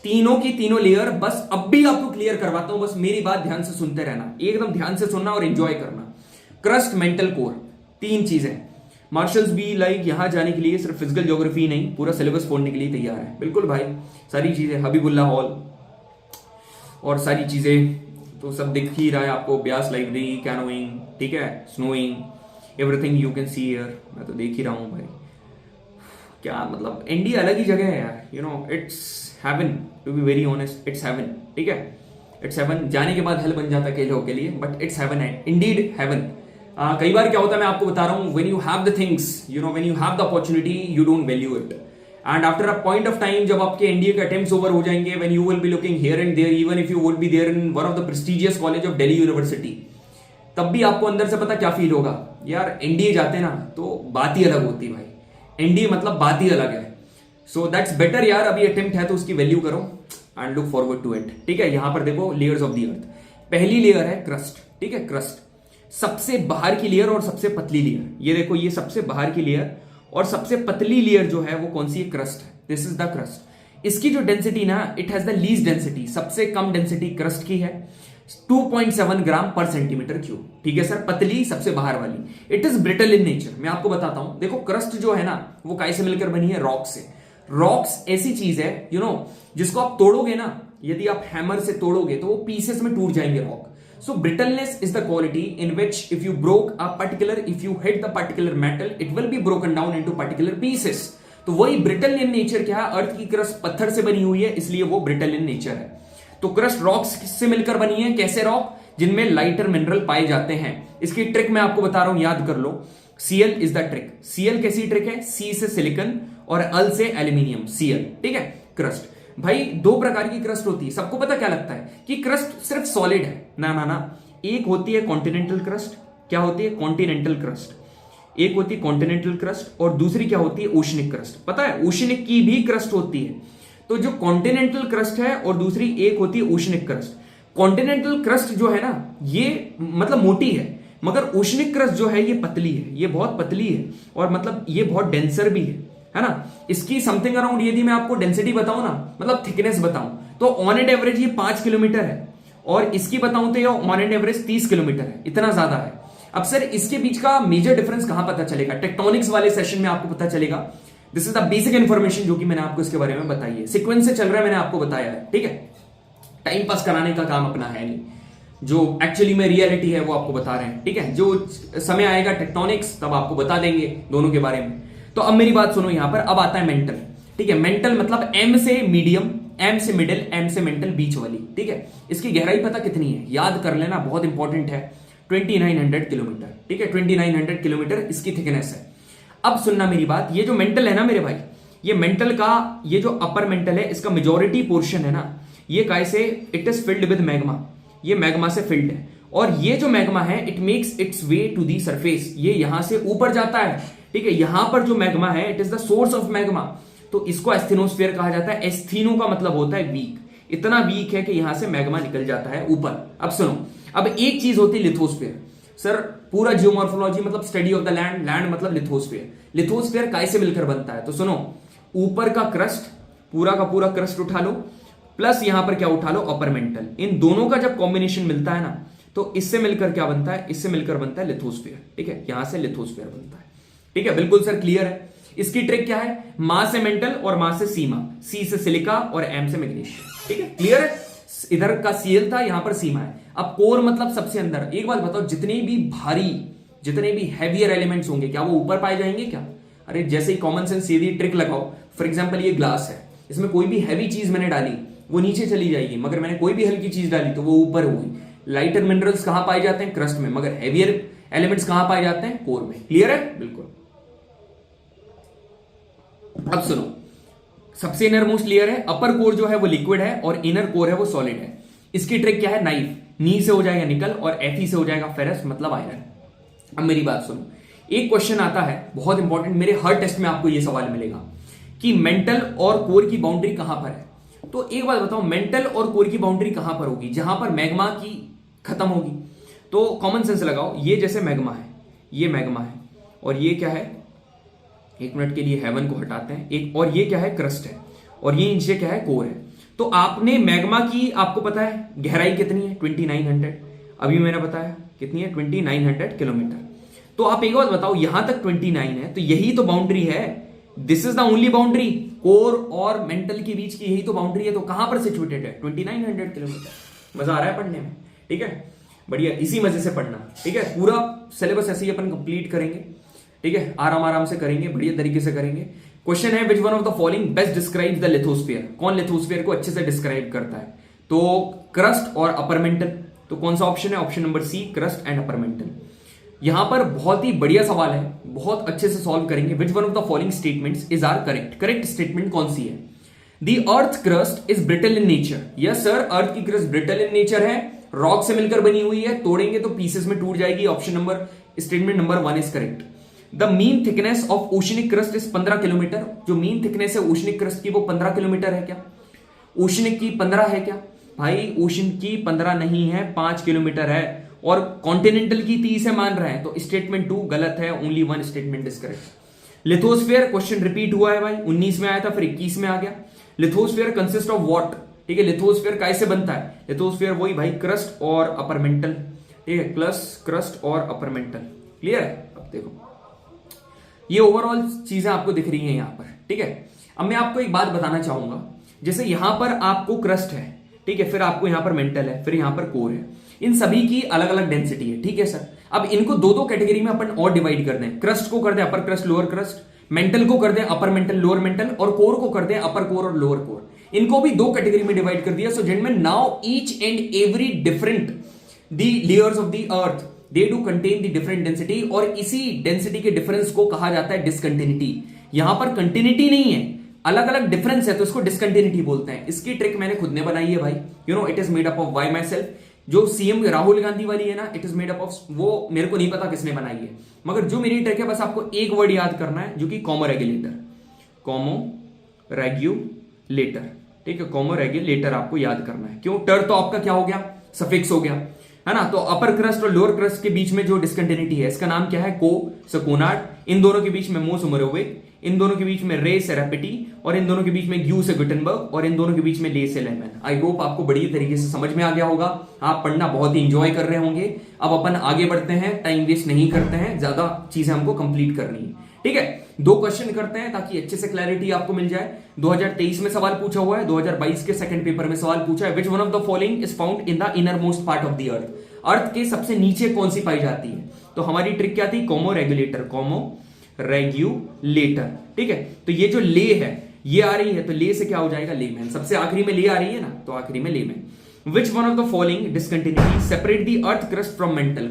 तीनों की तीनों लेयर बस अब भी आपको क्लियर करवाता हूं, बस मेरी बात ध्यान से सुनते रहना, एकदम ध्यान से सुनना और एंजॉय करना। क्रस्ट, मेंटल, कोर, 3 चीजें। मार्शल्स भी लाइक यहां जाने के लिए सिर्फ फिजिकल ज्योग्राफी नहीं, पूरा सिलेबस फोड़ने के लिए तैयार है, बिल्कुल भाई। सारी चीजें, हबीबुल्ला हॉल और सारी चीजें तो सब दिख ही रहा है आपको। ब्यास लाइब्रेरी, कैनोइंग, ठीक है, snowing, everything you can see here. मैं तो देख ही रहा हूं भाई, क्या मतलब इंडिया अलग ही जगह है यार। It's heaven, to be very honest, it's heaven. ठीक है, इट्स हेवन। जाने के बाद हेल बन जाता है लोगों के लिए, बट इट्स हेवन है, इंडीड हेवन। कई बार क्या होता है, मैं आपको बता रहा हूं, when you have the things, when you have the opportunity, you don't value it. And after a point of time, जब आपके एनडीए के अटेम्प्ट्स ओवर हो जाएंगे, when you will be looking here and there, even if you would be there in one of the prestigious college of Delhi University, तब भी आपको अंदर से पता क्या फील होगा, यार एनडीए जाते ना तो बात ही अलग होती भाई। एनडीए मतलब बात ही अलग है। सो दैट्स बेटर यार, अभी अटेम्प्ट है तो उसकी वैल्यू करो and look forward to it. ठीक है, यहां पर देखो लेयर्स ऑफ द अर्थ। पहली लेयर है क्रस्ट। ठीक है, क्रस्ट सबसे बाहर की लेयर और सबसे पतली लेयर। ये देखो, ये सबसे बाहर की लेयर और सबसे पतली लेयर जो है वो कौन सी है? क्रस्ट है। This is the crust. इसकी जो डेंसिटी ना, it has the least density, सबसे कम डेंसिटी क्रस्ट की है, 2.7 ग्राम पर सेंटीमीटर क्यूब। ठीक है सर, पतली सबसे बाहर वाली। It is brittle in nature. मैं आपको बताता हूं, देखो क्रस्ट जो है ना, वो काय से मिलकर बनी है? रॉक से। रॉक्स ऐसी चीज है जिसको आप तोड़ोगे ना, यदि आप हैमर से तोड़ोगे तो वो पीसेस में टूट जाएंगे rock. So brittleness is the quality in which if you hit the particular metal, it will be broken down into particular pieces. तो वही ब्रिटल इन नेचर क्या है, अर्थ की क्रस्ट पत्थर से बनी हुई है, इसलिए वो ब्रिटल इन नेचर है. तो क्रस्ट रॉक्स किससे मिलकर बनी है, कैसे रॉक, जिनमें लाइटर मिनरल पाए जाते हैं. इसकी ट्रिक मैं आपको बता रहा हूं, याद कर लो. Cl is the trick. Cl कैसी ट्रिक है, C से सिलिकन और Al से एल्यूमिनियम, Cl. ठीक है. क्रस्ट भाई दो प्रकार की क्रस्ट होती है. सबको पता क्या लगता है कि क्रस्ट सिर्फ सॉलिड है. ना ना ना, एक होती है कॉन्टिनेंटल क्रस्ट. क्या होती है, कॉन्टिनेंटल क्रस्ट. एक होती है कॉन्टिनेंटल क्रस्ट और दूसरी क्या होती है, ओशनिक क्रस्ट. पता है ओशनिक की भी क्रस्ट होती है. तो जो कॉन्टिनेंटल क्रस्ट है और दूसरी एक होती है ओशनिक क्रस्ट. कॉन्टिनेंटल क्रस्ट जो है ना ये मतलब मोटी है, मगर ओशनिक क्रस्ट जो है ये पतली है, ये बहुत पतली है और मतलब ये बहुत डेंसर भी है ना. इसकी समथिंग अराउंड यदि मैं आपको डेंसिटी बताऊं ना, मतलब थिकनेस बताऊं, तो ऑन एंड एवरेज ये 5 किलोमीटर है और इसकी बताऊं तो ये ऑन एंड एवरेज 30 किलोमीटर है. इतना ज्यादा है. अब सर इसके बीच का मेजर डिफरेंस कहां पता चलेगा, टेक्टोनिक्स वाले सेशन में आपको पता चलेगा. This is the basic information जो कि मैंने आपको इसके बारे में बताई है. सीक्वेंस से चल रहा है, मैंने आपको बताया है. ठीक है, टाइम पास कराने का काम अपना है नहीं, जो एक्चुअली में रियलिटी है वो आपको बता रहे हैं. ठीक है, जो समय आएगा टेक्टोनिक्स तब आपको बता देंगे दोनों के बारे में. तो अब मेरी बात सुनो यहां पर. अब आता है मेंटल. ठीक है, मेंटल मतलब एम से मीडियम, एम से मिडिल, एम से मेंटल, बीच वाली. ठीक है, इसकी गहराई पता कितनी है, याद कर लेना, बहुत इंपॉर्टेंट है. 2900 किलोमीटर. ठीक है, 2900 किलोमीटर इसकी थिकनेस है. अब सुनना मेरी बात, ये जो मेंटल है ना मेरे भाई, ये मेंटल का ये जो अपर मेंटल है इसका मेजोरिटी पोर्शन है ना, ये कैसे, it is filled with magma. ये मैग्मा से फिल्ड है और ये जो मैग्मा है it makes its way to the surface. ये यहां से ऊपर जाता है. ठीक है, यहां पर जो मैग्मा है it is the source of magma. तो इसको एस्थेनोस्फीयर कहा जाता है. एस्थीनो का मतलब होता है वीक. इतना वीक है कि यहां से मैग्मा निकल जाता है ऊपर. अब सुनो, अब एक चीज होती है लिथोस्फीयर. सर पूरा जियोमॉर्फोलॉजी मतलब study of the land, land मतलब लिथोस्फीयर. लिथोस्फीयर कैसे मिलकर बनता है, तो सुनो, ऊपर का क्रस्ट, पूरा का पूरा क्रस्ट उठा लो, प्लस यहां पर क्या उठा लो, अपर मेंटल. इन दोनों का जब कॉम्बिनेशन मिलता है ना, तो इससे मिलकर क्या बनता है, इससे मिलकर बनता है लिथोस्फीयर. ठीक है, यहां से लिथोस्फीयर बनता है. ठीक है, बिल्कुल सर क्लियर है. इसकी ट्रिक क्या है, मां से मेंटल और मां से सीमा, सी से सिलिका और एम से मैग्नीशियम. ठीक है, क्लियर है. इधर का सीएल था, यहां पर सीमा है. अब कोर मतलब सबसे अंदर. एक बात बताओ, जितने भी भारी, जितने भी हैवियर एलिमेंट्स होंगे क्या वो ऊपर पाए जाएंगे क्या? अरे जैसे ही कॉमन सेंस सीधी ट्रिक लगाओ. फॉर एग्जाम्पल ये ग्लास है, इसमें कोई भी हैवी चीज मैंने डाली वो नीचे चली जाएगी, मगर मैंने कोई भी हल्की चीज डाली तो वो ऊपर होगी. लाइटर मिनरल्स कहां पाए जाते हैं, क्रस्ट में, मगर हैवियर एलिमेंट्स कहां पाए जाते हैं, कोर में. क्लियर है, बिल्कुल. अब सुनो, सबसे इनर मोस्ट लेयर है, अपर कोर जो है वो लिक्विड है और इनर कोर है वो सॉलिड है. इसकी ट्रिक क्या है, नाइफ, नी से हो जाएगा निकल और एफी से हो जाएगा फेरस मतलब आयरन. अब मेरी बात सुनो, एक क्वेश्चन आता है बहुत इंपॉर्टेंट, मेरे हर टेस्ट में आपको यह सवाल मिलेगा कि मेंटल और कोर की बाउंड्री कहां पर है. तो एक बात बताओ, मेंटल और कोर की बाउंड्री कहां पर होगी, जहां पर मैग्मा की खत्म होगी. तो कॉमन सेंस लगाओ, ये जैसे मैग्मा है, ये मैग्मा है और ये क्या है, एक मिनट के लिए हेवन को हटाते हैं एक, और ये क्या है, क्रस्ट है और ये नीचे क्या है, कोर है. तो आपने मैग्मा की, आपको पता है गहराई कितनी है, 2900. अभी मैंने बताया कितनी है, 2900 किलोमीटर. तो आप एक बात बताओ, यहां तक 29 है तो यही तो बाउंड्री है. This is the only boundary, core और मेंटल के बीच की यही तो बाउंड्री है. तो कहां पर सिचुएटेड है, 2900 किलोमीटर. मजा आ रहा है पढ़ने में. ठीक है, बढ़िया, इसी मजे से पढ़ना. ठीक है, पूरा सिलेबस ऐसे ही अपन कंप्लीट करेंगे. ठीक है, आराम आराम से करेंगे, बढ़िया तरीके से करेंगे. क्वेश्चन है, which one of the following best describes the lithosphere. कौन लिथोस्फीयर को अच्छे से डिस्क्राइब करता है, तो क्रस्ट और अपर मेंटल. तो कौन सा ऑप्शन है, option number C, crust and upper mantle. यहां पर बहुत ही बढ़िया सवाल है, बहुत अच्छे से सॉल्व करेंगे. Which one of the following statements is are correct. Correct statement कौन सी है, the earth crust is brittle in nature. Yes sir, earth की क्रस्ट ब्रिटल इन नेचर है, रॉक से मिलकर बनी हुई है, तोड़ेंगे तो पीसेस में टूट जाएगी. Option number, statement number 1 is correct. The mean thickness of oceanic crust is 15 kilometre. जो मीन थिकनेस है ओशनिक क्रस्ट की वो 15 किलोमीटर है क्या, ओशनिक की 15 है क्या भाई, ओशन की 15 नहीं है, 5 किलोमीटर है. और कॉन्टिनेंटल की 30 है मान रहे हैं, तो स्टेटमेंट 2 गलत है. Only 1 statement is correct. Lithosphere question repeat हुआ है भाई, 19 में आया था फिर 21 में आ गया. Lithosphere consist of what. ठीक है, लिथोस्फीयर कैसे बनता है, लिथोस्फीयर वही भाई क्रस्ट और अपर मेंटल. ठीक है, प्लस क्रस्ट और अपर मेंटल. क्लियर है. अब देखो ये ओवरऑल चीजें आपको दिख रही हैं यहां पर. ठीक है, अब मैं आपको एक बात बताना चाहूंगा, जैसे यहां पर आपको क्रस्ट है, ठीक है, फिर आपको यहां पर मेंटल है, फिर यहां पर कोर है, इन सभी की अलग अलग डेंसिटी है, ठीक है सर। अब इनको दो दो कैटेगरी में अपन और डिवाइड कर दें, क्रस्ट को कर दें upper crust lower crust, mantle को कर दें अपर मेंटल लोअर मेंटल, और कोर को कर दें अपर कोर और लोअर कोर। इनको भी दो कैटेगरी में डिवाइड कर दिया। So gentleman, now each and every different the layers of the earth they do contain the different density, और इसी डेंसिटी के डिफरेंस को कहा जाता है डिसकंटिन्यूटी। यहां पर कंटिन्यूटी नहीं है, अलग अलग डिफरेंस है, तो इसको डिसकंटिन्यूटी बोलते हैं। इसकी ट्रिक मैंने खुद ने बनाई है भाई, you know it is made up of bye my self. जो सीएम राहुल गांधी वाली है ना, it is made up of, वो मेरे को नहीं पता किसने बनाई है, मगर जो मेरी ट्रिक है बस आपको एक वर्ड याद करना है, जो कि कॉमो रेगुलेटर, कॉमो रेगुलेटर, ठीक है, कॉमो रेगुलेटर आपको याद करना है। क्यों? टर तो आपका क्या हो गया, सफिक्स हो गया, है ना। तो अपर क्रस्ट और लोअर क्रस्ट के बीच में जो डिसकंटिन्यूटी है, इसका नाम क्या है, को सकोनार्ड। इन दोनों के बीच में मोस मोरोविक, इन दोनों के बीच में रे सेरापिटी, और इन दोनों के बीच में ग्यू से गुटेनबर्ग, और इन दोनों के बीच में ले से लेमन। आई होप आपको बढ़िया तरीके से समझ में आ गया होगा, आप पढ़ना बहुत ही इंजॉय कर रहे होंगे। अब अपन आगे बढ़ते हैं, टाइम वेस्ट नहीं करते हैं, ज्यादा चीजें हमको कंप्लीट करनी है, ठीक है। दो क्वेश्चन करते हैं ताकि अच्छे से क्लैरिटी आपको मिल जाए। 2023 में सवाल पूछा हुआ है, 2022 के सेकंड पेपर में सवाल पूछा है, which one of the following is found in the inner most part of the earth. Earth के सबसे नीचे कौन सी पाई जाती है? तो हमारी ट्रिक क्या थी, कॉमो रेगुलेटर, कॉमो रेगुलेटर, ठीक है। तो ये जो ले है ये आ रही है, तो ले से क्या हो जाएगा, लेमैन। सबसे आखिरी में ले आ रही है ना, तो आखिरी में layman. Which one of the following discontinuity separate the earth crust from mental.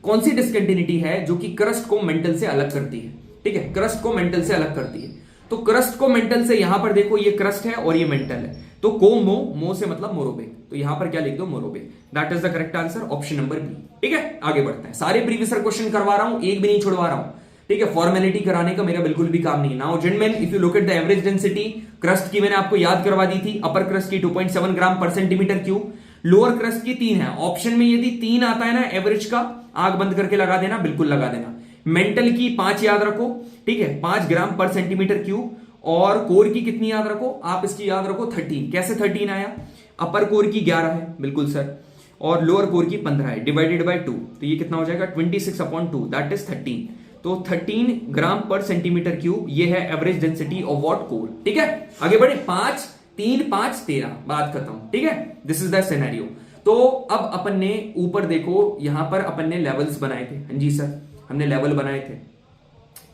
कौन सी डिसकंटिन्यूटी है जो कि क्रस्ट को मेंटल से अलग करती है, ठीक है, क्रस्ट को मेंटल से अलग करती है। तो क्रस्ट को मेंटल से, यहां पर देखो ये क्रस्ट है और ये मेंटल है, तो को मो से मतलब मोरोबिक, तो यहां पर क्या लिख दो, मोरोबिक। That is the correct answer, option number B, ठीक है। आगे बढ़ते हैं, सारे प्रीवियस क्वेश्चन करवा रहा हूं, एक भी नहीं छुड़वा रहा हूं, ठीक है। फॉर्मेलिटी कराने का मेरा बिल्कुल भी काम नहीं है। Now gentleman, if you look at the average density, crust की मैंने आपको याद करवा दी थी, अपर क्रस्ट की 2.7 ग्राम पर सेंटीमीटर क्यूब, लोअर क्रस्ट की 3 है। ऑप्शन में यदि 3 आता है ना एवरेज का, आंख बंद करके लगा देना, बिल्कुल लगा देना। मेंटल की 5 याद रखो, ठीक है, 5 ग्राम पर सेंटीमीटर क्यूब, और कोर की कितनी याद रखो, आप इसकी याद रखो 13। कैसे 13 आया, अपर कोर की 11 है, बिल्कुल सर, और लोअर कोर की 15 है, डिवाइडेड बाय 2, तो ये कितना हो जाएगा, 26/2, दैट इज 13। तो 13 ग्राम पर सेंटीमीटर क्यूब, ये है average density of what, core, ठीक है। आगे बढ़े, 5 3 5 13, बात खत्म, ठीक है। This is the scenario. तो अब अपन ने ऊपर देखो, यहां पर अपन ने लेवल्स बनाए थे, हाँ जी सर, हमने लेवल बनाए थे।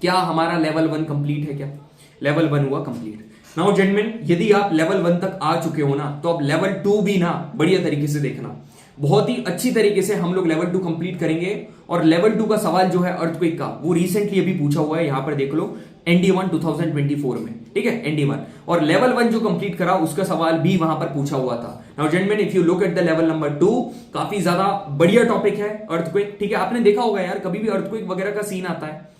क्या हमारा लेवल 1 कंप्लीट है क्या? लेवल 1 हुआ कंप्लीट। नाउ जेंटलमैन, यदि आप लेवल 1 तक आ चुके हो ना, तो अब लेवल 2 भी ना बढ़िया तरीके से देखना, बहुत ही अच्छी तरीके से हम लोग लेवल 2 कंप्लीट करेंगे। और लेवल 2 का सवाल जो है अर्थक्वेक का, वो रिसेंटली अभी पूछा हुआ है, यहां पर देख लो, ND1 2024 में, ठीक है, ND1। और लेवल 1 जो कंप्लीट करा उसका सवाल भी वहां पर पूछा हुआ था। Now gentleman, if you look at the level number 2, काफी ज्यादा बढ़िया टॉपिक है अर्थक्वेक, ठीक है। आपने देखा होगा यार, कभी भी अर्थक्वेक वगैरह का सीन आता है,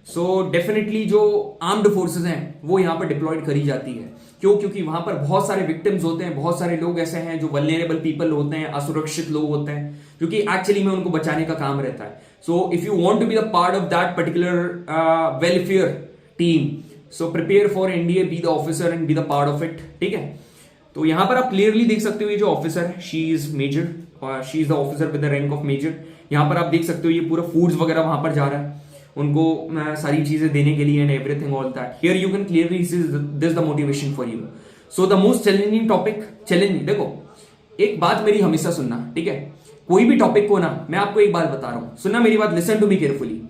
सो डेफिनेटली जो आर्म्ड फोर्सेस हैं वो यहां पर डिप्लॉयड करी जाती है। क्यों? क्योंकि वहां पर बहुत सारे विक्टिम्स होते हैं, बहुत सारे लोग ऐसे हैं जो वल्नरेबल पीपल होते हैं, असुरक्षित लोग होते हैं, क्योंकि एक्चुअली में उनको बचाने का काम रहता है। So if you want to be the part of that particular welfare team, so prepare for NDA, be the officer and be the part of it, ठीक है। तो यहां पर आप क्लियरली देख सकते हो, ये जो ऑफिसर है, she is major, she is the officer with the rank of major. यहां पर आप देख सकते हो ये पूरा फूड्स वगैरह वहां पर जा रहा है उनको सारी चीजें देने के लिए, and everything all that. Here you can clearly see this the motivation for you. So the most challenging topic, challenging, देखो एक बात मेरी हमेशा सुनना, ठीक है, कोई भी टॉपिक को ना, मैं आपको एक बात बता रहा हूं, सुनना मेरी बात, लिसन टू मी केयरफुली।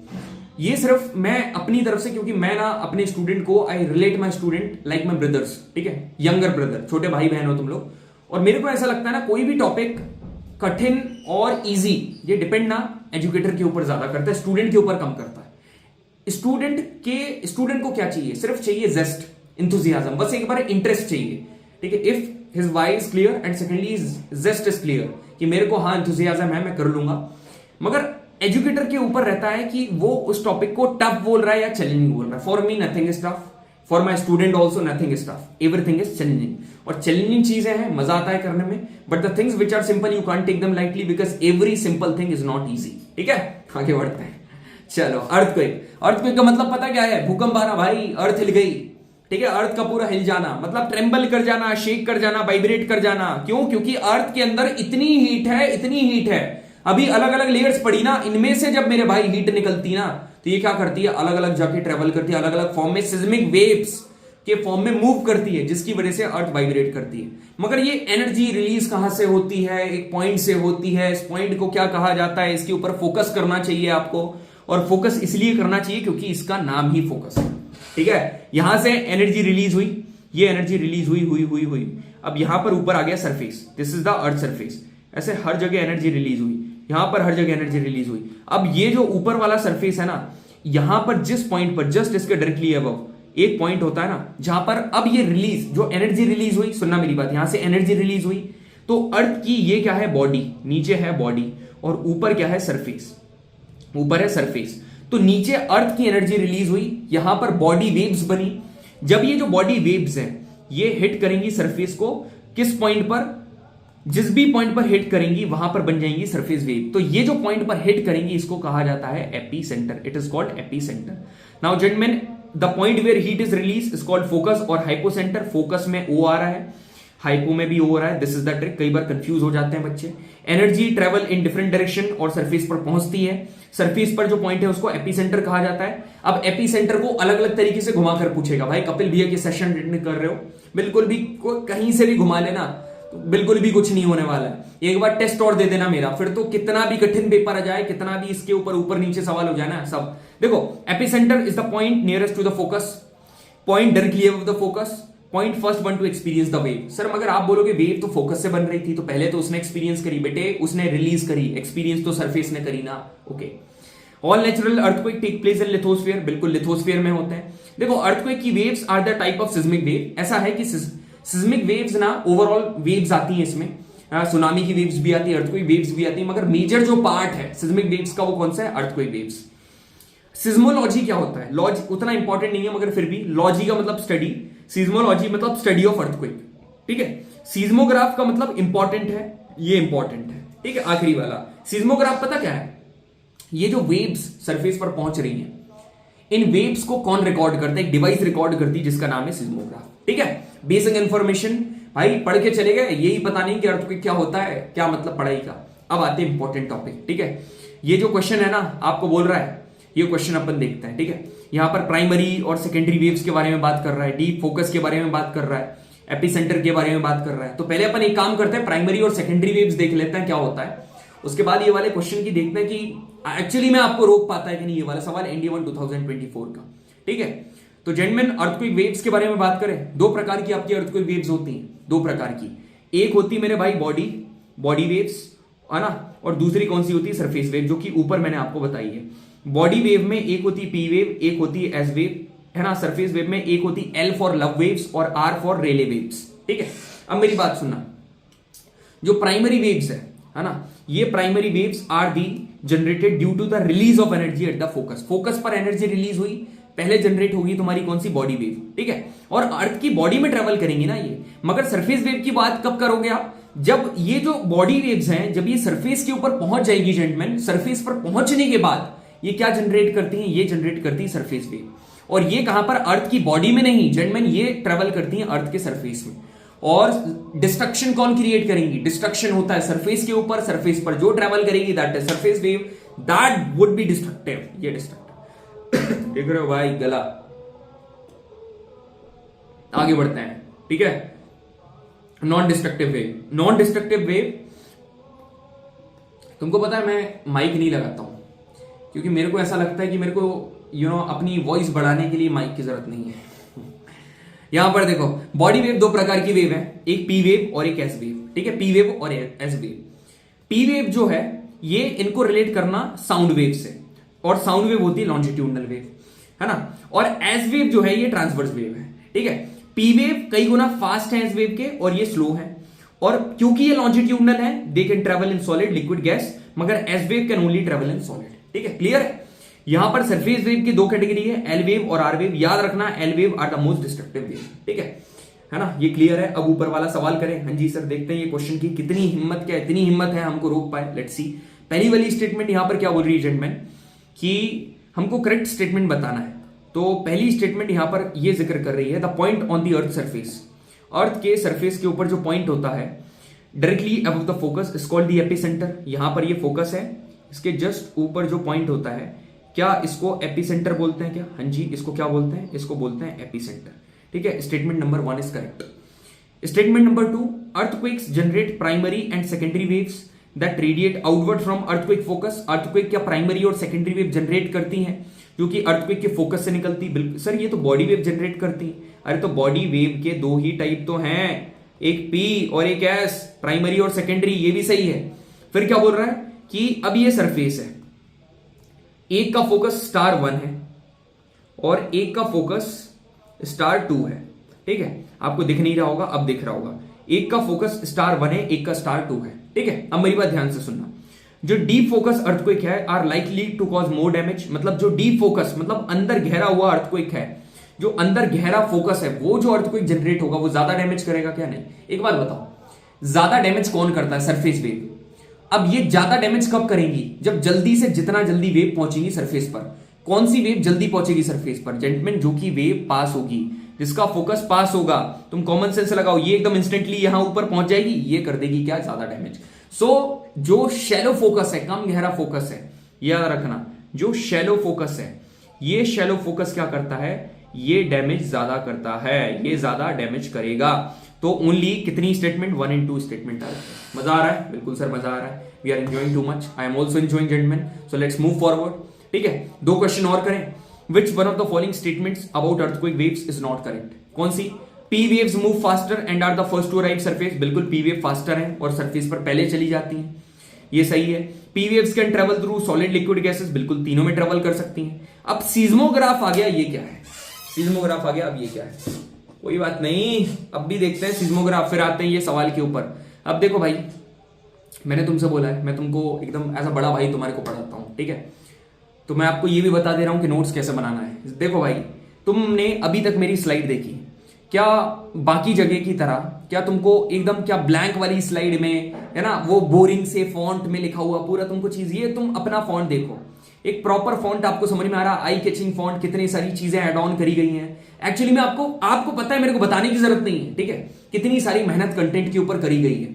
ये सिर्फ मैं अपनी तरफ से, क्योंकि मैं ना अपने स्टूडेंट को, I relate my student like my brothers, ठीक है, यंगर ब्रदर, छोटे भाई बहन हो तुम लोग। और मेरे को ऐसा लगता है ना, कोई भी टॉपिक कठिन और इजी, ये डिपेंड ना एजुकेटर के ऊपर ज्यादा करता है, स्टूडेंट के ऊपर कम करता है। स्टूडेंट को क्या चाहिए, सिर्फ चाहिए जेस्ट, इंथुजियाज्म, बस एक बार इंटरेस्ट चाहिए, ठीक है। If his why is clear and secondly zest is clear, कि मेरे को हाँ इंथुजियाज्म है, मैं कर लूंगा। मगर एजुकेटर के ऊपर रहता है कि वो उस टॉपिक को टफ बोल रहा है या चैलेंजिंग बोल रहा है। For me nothing is tough, for my student also nothing is tough, everything is challenging. और चैलेंजिंग चीजें हैं, मजा आता है करने में, but the things which are simple you can't take them lightly, because every simple thing is not easy, ठीक है। आगे बढ़ते हैं, चलो। अर्थक्वेक का मतलब पता क्या है? भूकंप आना भाई, अर्थ हिल गई, ठीक है, अर्थ का पूरा हिल जाना, मतलब ट्रेम्बल कर जाना, शेक कर जाना, वाइब्रेट कर जाना। क्यों? क्योंकि अर्थ के अंदर इतनी हीट है, इतनी हीट है। अभी अलग अलग लेयर्स पड़ी ना, इनमें से जब मेरे भाई हीट निकलती ना, तो ये क्या करती है, अलग अलग जाके ट्रेवल करती है, अलग अलग फॉर्म में सिस्मिक वेव्स के फॉर्म में मूव करती है, जिसकी वजह से अर्थ वाइब्रेट करती है। मगर ये एनर्जी रिलीज कहां से होती है? एक पॉइंट से होती है। इस पॉइंट को क्या कहा जाता है? इसके ऊपर फोकस करना चाहिए आपको, और फोकस इसलिए करना चाहिए क्योंकि इसका नाम ही फोकस है। ठीक है, यहां से एनर्जी रिलीज हुई, ये एनर्जी रिलीज हुई हुई हुई हुई अब यहां पर ऊपर आ गया surface, this is the earth surface. ऐसे हर जगह एनर्जी रिलीज हुई, यहां पर हर जगह एनर्जी रिलीज हुई। अब ये जो ऊपर वाला सरफेस है ना, यहां पर जिस पॉइंट पर जस्ट इसके डायरेक्टली अबव एक पॉइंट होता है ना, जहां पर अब ये रिलीज, जो एनर्जी रिलीज हुई, सुनना मेरी बात, यहां से एनर्जी रिलीज हुई, तो अर्थ की ये क्या है? बॉडी, नीचे है बॉडी, और ऊपर क्या है? सरफेस, ऊपर है सरफेस। तो नीचे अर्थ की एनर्जी रिलीज हुई, यहां पर बॉडी वेव्स बनी। जब ये जो बॉडी वेव्स हैं ये हिट करेंगी सरफेस को, किस पॉइंट पर? जिस भी पॉइंट पर हिट करेंगी वहां पर बन जाएंगी सरफेस वेव। तो ये जो पॉइंट पर हिट करेंगी इसको कहा जाता है epicentre. It is called epicentre. Now gentleman, the point where heat is release is called focus और हाइपोसेंटर। फोकस में ओ आ रहा है, हाइपो में भी ओ आ रहा है। This is the trick. कई बार कंफ्यूज हो जाते हैं बच्चे। Energy travel in different direction और सरफेस पर पहुंचती है। सरफेस पर जो पॉइंट है उसको एपीसेंटर कहा जाता है। अब एपीसेंटर को अलग अलग तरीके से घुमाकर पूछेगा, भाई कपिल भैया के सेशन अटेंड कर रहे हो, बिल्कुल भी कहीं से भी घुमा लेना, तो बिल्कुल भी कुछ नहीं होने वाला है। एक बार टेस्ट और दे देना मेरा, फिर तो कितना भी कठिन पेपर आ जाए, कितना भी इसके ऊपर ऊपर नीचे सवाल हो जाए ना, सब देखो। Epicentre is the point nearest to the focus, point directly above the focus, point first one to experience the wave. Sir मगर आप बोलोगे वेव तो फोकस से बन रही थी, तो पहले तो उसने एक्सपीरियंस करी बेटे, उसने रिलीज करी, एक्सपीरियंस तो सरफेस ने करी ना। Okay, all natural earthquake take place in lithosphere, बिल्कुल लिथोस्फीयर में होते हैं। देखो, अर्थक्वेक की waves are the type of seismic wave. ऐसा है कि सिस्मिक वेव्स ना ओवरऑल वेव्स आती हैं इसमें, सुनामी की वेव्स भी आती है, अर्थक्वेक वेव्स भी आती है, मगर मेजर जो पार्ट है सिस्मिक वेव्स का वो कौन सा है? Earthquake waves. सिज्मोलॉजी क्या होता है? लॉजी उतना इंपॉर्टेंट नहीं है, मगर फिर भी लॉजी का मतलब स्टडी, सिज्मोलॉजी मतलब स्टडी ऑफ अर्थक्वेक। ठीक है, सीज्मोग्राफ का मतलब इंपॉर्टेंट है, ये इंपॉर्टेंट है। ठीक है, आखिरी वाला सीज्मोग्राफ पता क्या है? ये जो वेव्स सरफेस पर पहुंच रही हैं, इन वेव्स को कौन रिकॉर्ड करता है? एक डिवाइस रिकॉर्ड करती है जिसका नाम है सिज्मोग्राफ। ठीक है, बेसिक इंफॉर्मेशन भाई पढ़ के चले गए, यही पता नहीं कि अर्थक्वेक क्या होता है, क्या मतलब पढ़ाई का। अब आते हैं इंपॉर्टेंट टॉपिक। ठीक है, ये जो क्वेश्चन है ना आपको बोल रहा है, ये क्वेश्चन अपन देखते हैं। ठीक है, यहां पर प्राइमरी और सेकेंडरी वेव्स के बारे में बात कर रहा है, डीप फोकस के बारे में बात कर रहा है, एपीसेंटर के बारे में बात कर रहा है। तो पहले अपन एक काम करते हैं, प्राइमरी और सेकेंडरी वेव्स देख लेते हैं क्या होता है, उसके बाद ये वाले क्वेश्चन की देखते हैं कि एक्चुअली में आपको रोक पाता है कि नहीं ये वाला सवाल ND1 2024 का। ठीक है, तो जेंटलमैन अर्थक्वेक वेव्स के बारे में बात करें, दो प्रकार की आपकी अर्थक्वेक वेव्स होती हैं, दो प्रकार की। एक होती है मेरे भाई बॉडी वेव्स, है ना, और दूसरी कौन सी होती है? सरफेस वेव, जो कि ऊपर मैंने आपको बताई है। बॉडी वेव में एक होती है पी वेव, एक होती है एस वेव, है ना। सरफेस वेव में एक होती है L फॉर लव वेव्स और R फॉर रेले वेव्स। ठीक है, अब मेरी बात सुनना, जो प्राइमरी वेव्स है ना, ये primary waves are the generated due to the release of energy at the focus. Focus पर एनर्जी रिलीज हुई, पहले जनरेट होगी तुम्हारी कौन सी? Body wave. ठीक है, और अर्थ की बॉडी में ट्रेवल करेंगी ना ये। मगर सरफेस वेव की बात कब करोगे आप? जब ये जो बॉडी वेव्स हैं, जब ये सरफेस के ऊपर पहुंच जाएगी जेंटलमैन, सरफेस पर पहुंचने के बाद ये क्या जनरेट करती हैं? ये जनरेट करती है सरफेस वेव। और ये कहां पर? अर्थ की बॉडी में नहीं जेंटलमैन, ये ट्रेवल करती हैं अर्थ के सरफेस में। और डिस्ट्रक्शन कौन क्रिएट करेंगी? डिस्ट्रक्शन होता है सरफेस के ऊपर, सरफेस पर जो ट्रेवल करेगी that is surface wave, that would be destructive. ये डिस्ट्रक्टिव देख रहे हो भाई, गला। आगे बढ़ते हैं। ठीक है, non destructive wave. Non destructive wave, तुमको पता है मैं माइक नहीं लगाता हूं क्योंकि मेरे को ऐसा लगता है कि मेरे को अपनी वॉइस बढ़ाने के लिए माइक की जरूरत नहीं है। यहां पर देखो, बॉडी वेव दो प्रकार की वेव है, एक पी वेव और एक एस वेव। ठीक है, पी वेव और एस वेव। पी वेव जो है ये इनको रिलेट करना साउंड वेव से, और साउंड वेव होती है लॉन्जिट्यूडनल वेव, है ना। और एस वेव जो है ये ट्रांसवर्स वेव है। ठीक है, पी वेव कई गुना फास्ट है एस वेव के, और ये स्लो है। और क्योंकि ये लॉन्जिट्यूडनल है, they can travel in solid, liquid, gas, मगर S wave can only travel in solid. ठीक है, क्लियर है। यहां पर सरफेस वेव की दो कैटेगरी है, एल वेव और आर वेव। याद रखना, L wave are the most destructive wave. ठीक है ना, ये क्लियर है। अब ऊपर वाला सवाल करें। हाँ जी सर, देखते हैं ये क्वेश्चन की कितनी हिम्मत, क्या इतनी हिम्मत है हमको रोक पाए। Let's see. पहली वाली स्टेटमेंट यहां पर क्या बोल रही है जेंटलमैन, कि हमको करेक्ट स्टेटमेंट बताना है। तो पहली स्टेटमेंट यहां पर ये जिक्र कर रही है, the point on the earth surface. Earth के सरफेस के ऊपर जो पॉइंट होता है directly above the focus is called the epicentre. यहां पर ये फोकस है, इसके जस्ट ऊपर जो पॉइंट होता है, क्या इसको एपिसेंटर बोलते हैं क्या? हाँ जी, इसको क्या बोलते हैं? इसको बोलते हैं एपिसेंटर। ठीक है, statement number 1 is correct. Statement number 2, earthquakes generate primary and secondary waves that radiate outward from earthquake focus. Earthquake क्या प्राइमरी और सेकेंडरी वेव जनरेट करती हैं जो कि अर्थक्वेक के फोकस से निकलती। बिल्कुल सर, ये तो बॉडी वेव जनरेट करती है। अरे तो बॉडी वेव के 2 ही टाइप तो हैं, एक पी और एक एस, प्राइमरी और सेकेंडरी, ये भी सही है। फिर क्या बोल रहा है कि अब ये सरफेस है, एक का फोकस स्टार 1 है और एक का फोकस स्टार 2 है। ठीक है, आपको दिख नहीं रहा होगा, अब दिख रहा होगा। एक का फोकस स्टार 1 है, एक का स्टार 2 है। ठीक है, अब मेरी बात ध्यान से सुनना। जो डीप फोकस अर्थक्वेक है are likely to cause more damage. मतलब जो डीप फोकस मतलब अंदर गहरा हुआ अर्थक्वेक है, जो अंदर गहरा फोकस है, वो जो अर्थक्वेक जनरेट होगा वो ज्यादा डैमेज करेगा क्या? नहीं। एक बात बताओ, ज्यादा डैमेज कौन करता है? Surface wave. अब ये ज्यादा डैमेज कब करेंगी? जब जल्दी से जितना जल्दी वेव पहुंचेगी सरफेस पर। कौन सी वेव जल्दी पहुंचेगी सरफेस पर? जेंटलमैन, जो कि वेव पास होगी, जिसका फोकस पास होगा। तुम कॉमन सेंस लगाओ, ये एकदम इंस्टेंटली यहां ऊपर पहुंच जाएगी, ये कर देगी क्या? ज्यादा डैमेज। सो जो शैलो फोकस है, कम गहरा फोकस है, याद रखना, जो शैलो फोकस है, ये शैलो फोकस क्या करता है? ये डैमेज ज्यादा करता है, ये ज्यादा डैमेज करेगा। तो ओनली कितनी स्टेटमेंट? 1 and 2 स्टेटमेंट आ रहा है। मजा आ रहा है? बिल्कुल सर मजा आ रहा है। We are enjoying too much, I am also enjoying gentleman. So let's move forward. ठीक है, 2 क्वेश्चन और करें। Which one of the following statements about earthquake waves is not correct? कौन सी? P waves move faster and are the first to arrive surface. बिल्कुल, P wave faster है और surface पर पहले चली जाती हैं, ये सही है। P waves can travel through solid liquid gases. बिल्कुल, तीनों में ट्रेवल कर सकती हैं। अब सीज्मोग्राफ आ गया, ये क्या है? सीज्मोग्राफ आ गया, अब ये क्या है? कोई बात नहीं, अब भी देखते हैं सीज्मोग्राफ। फिर आते हैं ये सवाल के ऊपर। अब देखो भाई, मैंने तुमसे बोला है मैं तुमको एकदम ऐसा बड़ा भाई तुम्हारे को पढ़ाता हूं, ठीक है? तो मैं आपको ये भी बता दे रहा हूं कि नोट्स कैसे बनाना है। देखो भाई, तुमने अभी तक मेरी स्लाइड देखी, क्या बाकी जगह की तरह क्या तुमको एकदम क्या ब्लैंक वाली स्लाइड में है ना, वो बोरिंग से फॉन्ट में लिखा हुआ पूरा तुमको चीज, ये तुम अपना फॉन्ट देखो, एक प्रॉपर फॉन्ट आपको समझ में आ रहा, आई कैचिंग फॉन्ट, कितनी सारी चीजें ऐड ऑन करी गई हैं। एक्चुअली में आपको पता है, मेरे को बताने की जरूरत नहीं है, ठीक है? कितनी सारी मेहनत कंटेंट के ऊपर करी गई है।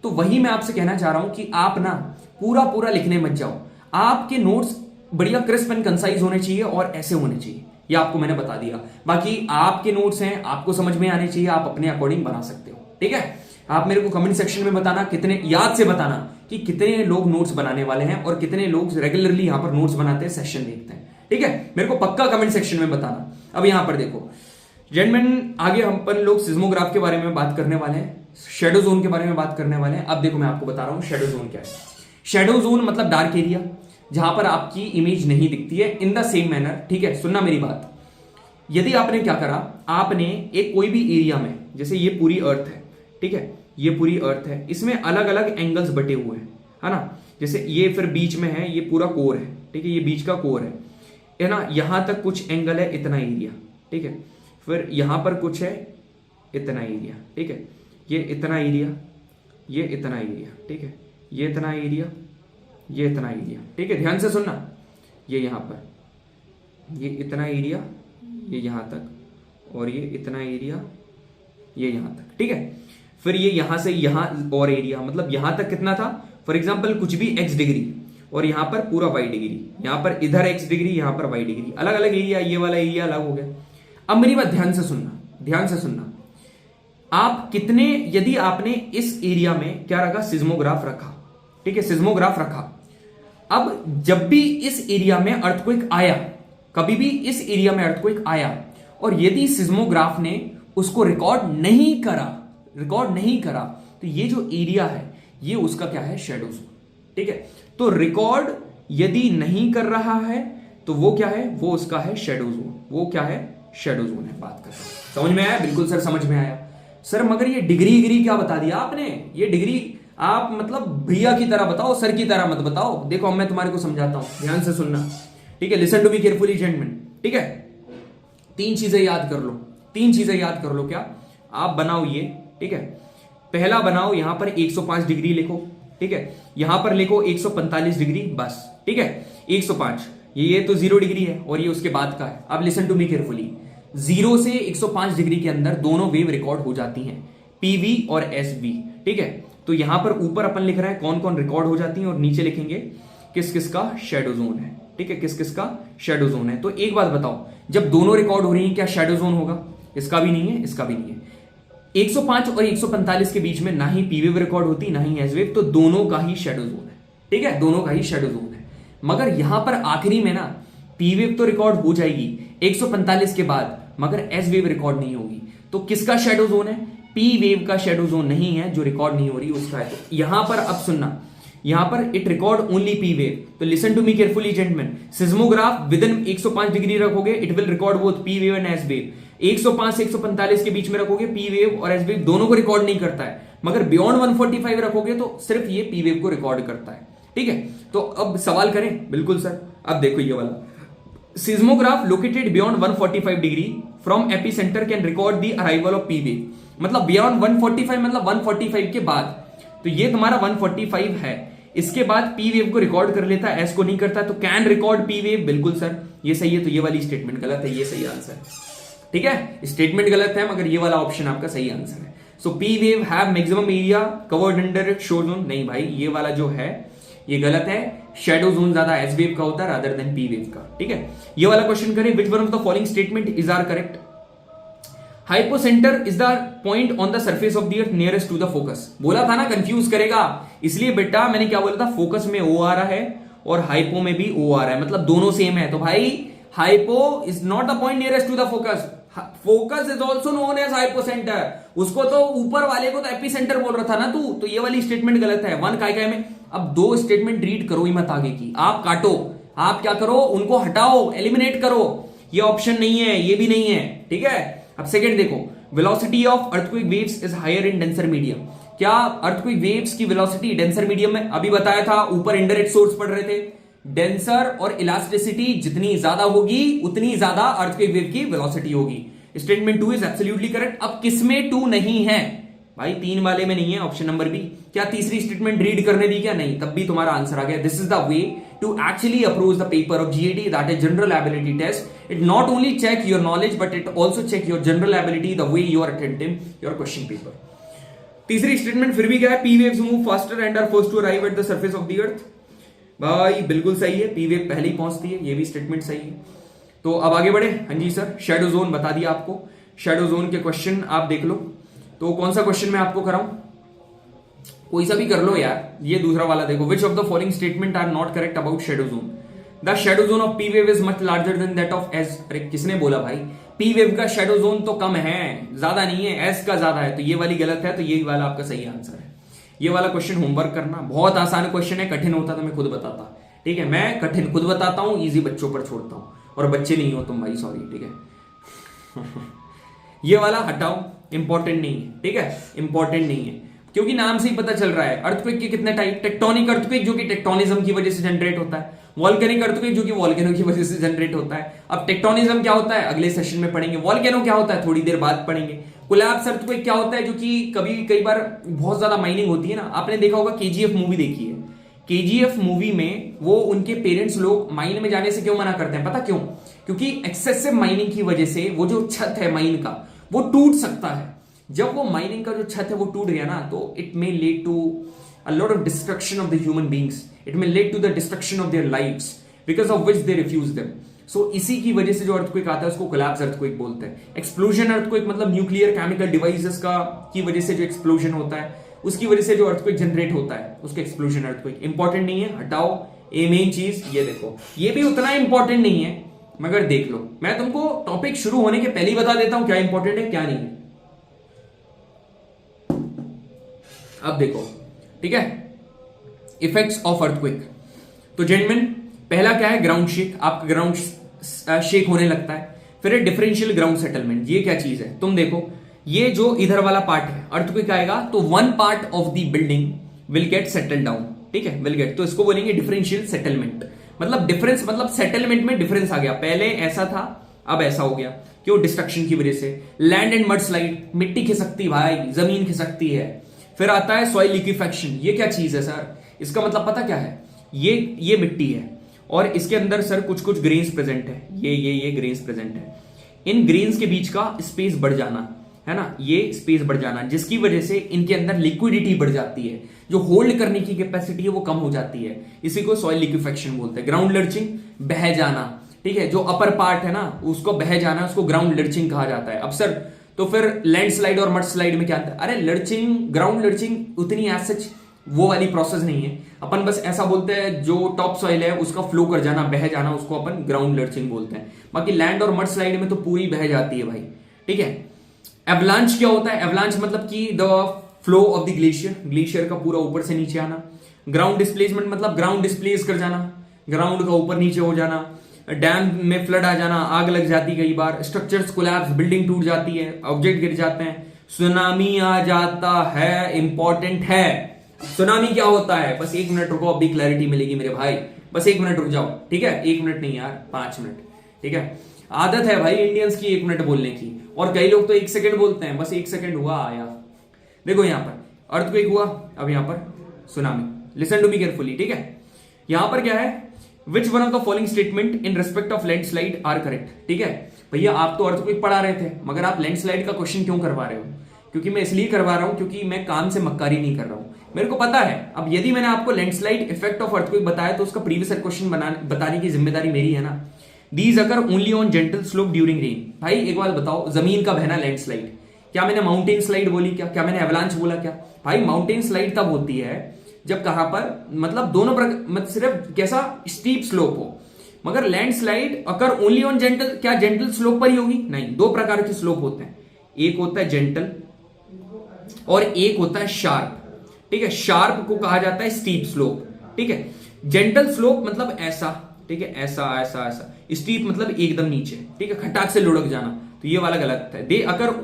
तो वही मैं आपसे कहना चाह रहा हूं कि आप ना पूरा लिखने मत जाओ। आपके नोट्स बढ़िया क्रिस्प एंड कंसाइज होने चाहिए और ऐसे होने चाहिए, ये आपको मैंने बता दिया। बाकी आपके नोट्स हैं, आपको समझ में आने चाहिए, आप अपने अकॉर्डिंग बना सकते हो, ठीक है? आप मेरे को कमेंट सेक्शन में बताना, कितने याद से बताना कि कितने लोग नोट्स बनाने वाले हैं और कितने लोग रेगुलरली यहां पर नोट्स बनाते हैं, सेशन देखते हैं, ठीक है? मेरे को पक्का कमेंट सेक्शन में बताना। अब यहां पर देखो जेंटलमैन, आगे हम अपन लोग सिज्मोग्राफ के बारे में बात करने वाले हैं, शेडो जोन के बारे में बात करने वाले हैं। अब देखो मैं आपको बता रहा हूं शेडो जोन क्या है। शेडो जोन मतलब डार्क एरिया, जहां पर आपकी इमेज नहीं दिखती है। इन द सेम मैनर, ठीक है, सुनना मेरी बात, यदि आपने क्या करा, आपने एक कोई भी एरिया में, जैसे ये पूरी अर्थ है, ठीक है, ये पूरी अर्थ है, इसमें अलग अलग एंगल्स बटे हुए हैं, है ना? जैसे ये फिर बीच में है, ये पूरा कोर है, ठीक है, ये बीच का कोर है ना? यहां तक कुछ एंगल है, इतना एरिया, ठीक है? फिर यहां पर कुछ है, इतना एरिया, ठीक है? ये इतना एरिया, ये इतना एरिया, ठीक है? ये इतना एरिया, ये इतना एरिया, ठीक है? ध्यान से सुनना, ये यहां पर, ये इतना एरिया, ये यहां तक, और ये इतना एरिया, ये यहां तक, ठीक है? फिर ये यहां से यहां और एरिया, मतलब यहां तक कितना था? फॉर एग्जांपल कुछ भी x डिग्री और यहां पर पूरा y डिग्री, यहां पर इधर x डिग्री, यहां पर y डिग्री, अलग अलग एरिया, ये वाला एरिया अलग हो गया। अब मेरी बात ध्यान से सुनना, ध्यान से सुनना। आप कितने, यदि आपने इस एरिया में क्या रखा, सिज्मोग्राफ रखा, ठीक है, सिज्मोग्राफ रखा। अब जब भी इस एरिया में अर्थक्वेक आया, कभी भी इस एरिया में अर्थक्वेक आया और यदि सिज्मोग्राफ ने उसको रिकॉर्ड नहीं करा, तो ये जो एरिया है ये उसका क्या है, शेडो जोन, ठीक है? तो रिकॉर्ड यदि नहीं कर रहा है तो वो क्या है, वो उसका है शेडो जोन। वो क्या है, शेडो जोन है। बात कर, समझ में आया? बिल्कुल सर समझ में आया। सर मगर ये डिग्री क्या बता दिया आपने? ये डिग्री आप मतलब भैया की तरह बताओ, सर की तरह मत बताओ। देखो मैं तुम्हारे को समझाता हूं, ध्यान से सुनना, ठीक है? Listen to me carefully gentleman, ठीक है? 3 चीजें याद कर लो, 3 चीजें याद कर लो। क्या आप बनाओ ये, ठीक है? पहला बनाओ, यहां पर 105 डिग्री लिखो, ठीक है? यहां पर लिखो 145 डिग्री, बस, ठीक है? 105, ये तो 0 डिग्री है और ये उसके बाद का है। अब लिसन टू मी केयरफुली, 0 से 105 डिग्री के अंदर दोनों वेव रिकॉर्ड हो जाती हैं, पीवी और एसवी, ठीक है? तो यहां पर ऊपर अपन लिख रहे हैं कौन कौन रिकॉर्ड हो जाती हैं और नीचे लिखेंगे किस किस का शेडो जोन है, ठीक है? किस किस का शेडो जोन है। तो एक बात बताओ, जब दोनों रिकॉर्ड हो रही है क्या शेडो जोन होगा? इसका भी नहीं है, इसका भी नहीं है। 105 और 145 के बीच में ना ही पी वेव रिकॉर्ड होती ना ही एस वेव, तो दोनों का ही शैडो जोन है। ठीक है, दोनों का ही शैडो जोन है। मगर यहां पर आखिरी में ना पी वेव तो रिकॉर्ड हो जाएगी 145 के बाद, मगर एस वेव रिकॉर्ड नहीं होगी। तो किसका शैडो जोन है? पी वेव का शैडो जोन नहीं है, जो रिकॉर्ड नहीं हो रही उसका है। तो यहां पर अब सुनना, यहां पर it record only P wave. तो listen to me carefully gentleman, seismograph within 105 degree रखोगे, it will record both P wave and S wave. 105 से 145 के बीच में रखोगे, पी वेव और एस वेव दोनों को रिकॉर्ड नहीं करता है। मगर बियॉन्ड 145 रखोगे तो सिर्फ ये पी वेव को रिकॉर्ड करता है। ठीक है, तो अब सवाल करें? बिल्कुल सर। अब देखो ये वाला, seismograph located beyond 145 degree from epicentre can record the arrival of P wave. मतलब बियॉन्ड 145 मतलब 145 के बाद। तो ये तुम्हारा 145 है, इसके बाद पी वेव को रिकॉर्ड कर लेता है, एस को नहीं करता। तो कैन रिकॉर्ड पी वेव, बिल्कुल सर ये सही है। तो ये वाली स्टेटमेंट गलत है, ये सही आंसर। ठीक है, स्टेटमेंट गलत है मगर ये वाला ऑप्शन आपका सही आंसर है। So P wave have maximum area covered under shadow zone. नहीं भाई, ये वाला जो है ये गलत है। शैडो जोन ज्यादा एस वेव का होता है रादर देन पी वेव का। ठीक है, ये वाला क्वेश्चन करें, which one of the following statement is are correct? Hypocentre is the point on the surface of the earth nearest to the focus. बोला था ना कंफ्यूज करेगा, इसलिए बेटा मैंने क्या बोला था, फोकस में ओ आ रहा है और हाइपो में भी ओ आ रहा है, मतलब दोनों सेम है। तो भाई hypo is not the point nearest to the focus, focus is also known as hypocentre. उसको तो ऊपर वाले को तो एपिसेंटर बोल रहा था ना तू, तो ये वाली स्टेटमेंट गलत है। वन काय में अब दो स्टेटमेंट रीड करो ही मत आगे की, आप काटो, आप क्या करो, उनको हटाओ, एलिमिनेट करो। ये ऑप्शन नहीं है, ये भी नहीं है। ठीक है, अब सेकंड देखो, velocity of earthquake waves is higher in denser medium. क्या अर्थक्वेक वेव्स की वेलोसिटी डेंसर मीडियम में? अभी बताया था, ऊपर इनडायरेक्ट सोर्स पढ़ रहे थे। डेंसर और इलास्टिसिटी जितनी ज्यादा होगी उतनी ज्यादा अर्थक्वेक वेव की वेलोसिटी होगी। Statement 2 is absolutely correct. अब किसमें 2 नहीं है भाई? 3 वाले में नहीं है, ऑप्शन नंबर बी। क्या तीसरी स्टेटमेंट रीड करने दी क्या? नहीं, तब भी तुम्हारा आंसर आ गया। This is the way to actually approach the paper of GAT, that is general ability test. It not only check your knowledge but it also check your general ability, the way you are attempting your question paper. तीसरी statement फिर भी क्या है? P waves move faster and are first to arrive at the surface of the earth. भाई बिल्कुल सही है, P wave पहले ही पहुंचती है, ये भी स्टेटमेंट सही है। तो अब आगे बढ़े। हाँ जी सर, शेडो जोन बता दिया आपको। शेडो जोन के क्वेश्चन आप देख लो। तो कौन सा क्वेश्चन मैं आपको कराऊं? कोई सा भी कर लो यार। ये दूसरा वाला देखो, which of the following statement are not correct about shadow zone? The shadow zone of P wave is much larger than that of S. अरे किसने बोला भाई? पी वेव का शेडो जोन तो कम है, ज्यादा नहीं है, एस का ज्यादा है। तो ये वाली गलत है, तो ये वाला आपका सही आंसर है। ये वाला क्वेश्चन होमवर्क करना, बहुत आसान क्वेश्चन है। कठिन होता तो मैं खुद बताता। ठीक है, मैं कठिन खुद बताता हूं, इजी बच्चों पर छोड़ता हूं। और बच्चे नहीं हो तुम भाई, सॉरी। ठीक है ये वाला हटाओ, इंपॉर्टेंट नहीं है। ठीक है, इंपॉर्टेंट नहीं है, क्योंकि नाम से ही पता चल रहा है। अर्थक्वेक के कितने टाइप? टेक्टोनिक अर्थक्वेक जो कि टेक्टोनिज्म की वजह से जनरेट होता है, वॉल्केनिक अर्थक्वेक जो कि वॉल्केनो की वजह से जनरेट होता है। अब टेक्टोनिज्म क्या होता है अगले सेशन में पढ़ेंगे, वॉल्केनो क्या होता है थोड़ी देर बाद पढ़ेंगे, कोलैप्स अर्थक्वेक क्या होता है जो कि कई बार बहुत ज्यादा माइनिंग होती है ना। आपने देखा होगा केजीएफ मूवी देखी है, केजीएफ मूवी में वो उनके पेरेंट्स लोग माइन में जाने से क्यों मना करते हैं पता क्यों? क्योंकि एक्सेसिव माइनिंग की वजह से वो जो छत है माइन का वो टूट सकता है। जब वो माइनिंग का जो छत है वो टूट गया ना, तो it may lead to a lot of destruction of the human beings, it may lead to the destruction of their lives because of which they refuse them. So इसी की वजह से जो अर्थक्वेक आता है उसको कोलैप्स अर्थक्वेक बोलते हैं। एक्सप्लोजन अर्थक्वेक मतलब न्यूक्लियर केमिकल डिवाइसेस का की वजह से जो एक्सप्लोजन होता है उसकी वजह से जो अर्थक्वेक जनरेट होता है उसके एक्सप्लोजन अर्थक्वेक। इंपॉर्टेंट नहीं है, हटाओ। ये मेन चीज ये देखो, ये भी उतना इंपॉर्टेंट नहीं है मगर देख लो। मैं तुमको टॉपिक शुरू होने के पहले ही बता देता हूं क्या इंपॉर्टेंट है क्या नहीं है। अब देखो, ठीक है, इफेक्ट्स ऑफ अर्थक्वेक। तो जेंटलमैन पहला क्या है? Ground shake. आपका ग्राउंड शेक होने लगता है। फिर है डिफरेंशियल ग्राउंड सेटलमेंट। ये क्या चीज है? तुम देखो, ये जो इधर वाला पार्ट है अर्थक्वेक आएगा तो one part of the building will get settle down. ठीक है, विल गेट, तो इसको बोलेंगे डिफरेंशियल सेटलमेंट। मतलब डिफरेंस मतलब सेटलमेंट में डिफरेंस आ गया, पहले ऐसा था अब ऐसा हो गया। क्यों? डिस्ट्रक्शन की वजह से। लैंड एंड मड स्लाइड, मिट्टी खिसकती भाई, जमीन खिसकती है। फिर आता है सॉइल लिक्विफेक्शन। ये क्या चीज है सर? इसका मतलब पता क्या है? ये मिट्टी है और इसके अंदर सर कुछ कुछ ग्रेन्स प्रेजेंट है। ये ग्रेन्स प्रेजेंट है। इन ग्रेन्स के बीच का स्पेस बढ़ जाना है ना, ये स्पेस बढ़ जाना जिसकी वजह से इनके अंदर लिक्विडिटी बढ़ जाती है, जो होल्ड करने की कैपेसिटी है वो कम हो जाती है। इसी को सॉइल लिक्विफेक्शन बोलते हैं। ग्राउंड लर्चिंग, बह जाना। ठीक है, जो अपर पार्ट है ना उसको बह जाना, उसको ग्राउंड लर्चिंग कहा जाता है। अब सर तो फिर लैंडस्लाइड और मडस्लाइड में क्या अंतर? अरे लर्चिंग, ग्राउंड लर्चिंग उतनी एज सच वो वाली प्रोसेस नहीं है। अपन बस ऐसा बोलते हैं जो टॉप सॉइल है उसका फ्लो कर जाना, बह जाना, उसको अपन ग्राउंड लर्चिंग बोलते हैं। बाकी लैंड और मडस्लाइड में तो पूरी बह जाती है भाई, ठीक है। एवलांच क्या होता है? एवलांच मतलब कि the flow of the glacier, glacier का पूरा ऊपर से नीचे आना। ग्राउंड डिस्प्लेसमेंट मतलब ग्राउंड डिस्प्लेस कर जाना, ग्राउंड का ऊपर नीचे हो जाना। डैम में फ्लड आ जाना, आग लग जाती कई बार, स्ट्रक्चर्स कोलैप्स, बिल्डिंग टूट जाती है, ऑब्जेक्ट गिर जाते हैं, सुनामी आ जाता है। इंपॉर्टेंट है, सुनामी क्या होता है? बस 1 मिनट रुको, अभी क्लैरिटी मिलेगी मेरे भाई, बस 1 मिनट रुक जाओ, ठीक है। 1 मिनट नहीं यार, 5 मिनट, ठीक है। आदत है भाई इंडियंस की 1 मिनट बोलने की, और कई लोग तो 1 सेकंड बोलते हैं। बस 1 सेकंड हुआ आया। देखो यहां पर अर्थक्वेक हुआ, अब यहां पर tsunami. Listen to me carefully, ठीक है। यहां पर क्या है? Which one of the following statement in respect of landslide are correct? ठीक है भैया, आप तो अर्थक्वेक पढ़ा रहे थे, मगर आप लैंडस्लाइड का क्वेश्चन क्यों करवा रहे हो? क्योंकि मैं इसलिए करवा रहा हूं क्योंकि मैं काम से मक्कारी नहीं कर रहा हूं, मेरे को पता है। अब यदि मैंने आपको लैंडस्लाइड इफेक्ट ऑफ अर्थक्वेक बताया तो उसका प्रीवियस क्वेश्चन बताने की जिम्मेदारी मेरी है ना। These occur only on gentle slope during rain. भाई एक बात बताओ, जमीन का बहना लैंडस्लाइड? क्या मैंने माउंटेन स्लाइड बोली? क्या मैंने एवलांच बोला? क्या भाई, माउंटेन स्लाइड तब होती है जब कहां पर, मतलब दोनों मतलब सिर्फ कैसा स्टीप स्लोप हो। मगर landslide occur only on gentle, क्या जेंटल स्लोप पर ही होगी? नहीं, 2 प्रकार के स्लोप होते हैं, एक होता है जेंटल और एक होता है शार्प, ठीक है। शार्प को कहा जाता है स्टीप स्लोप, ठीक है। जेंटल स्लोप मतलब ऐसा, ठीक है, ऐसा ऐसा ऐसा। स्टीप मतलब एकदम नीचे, ठीक है, खटाक से लुढ़क जाना, तो ये वाला गलत है। They occur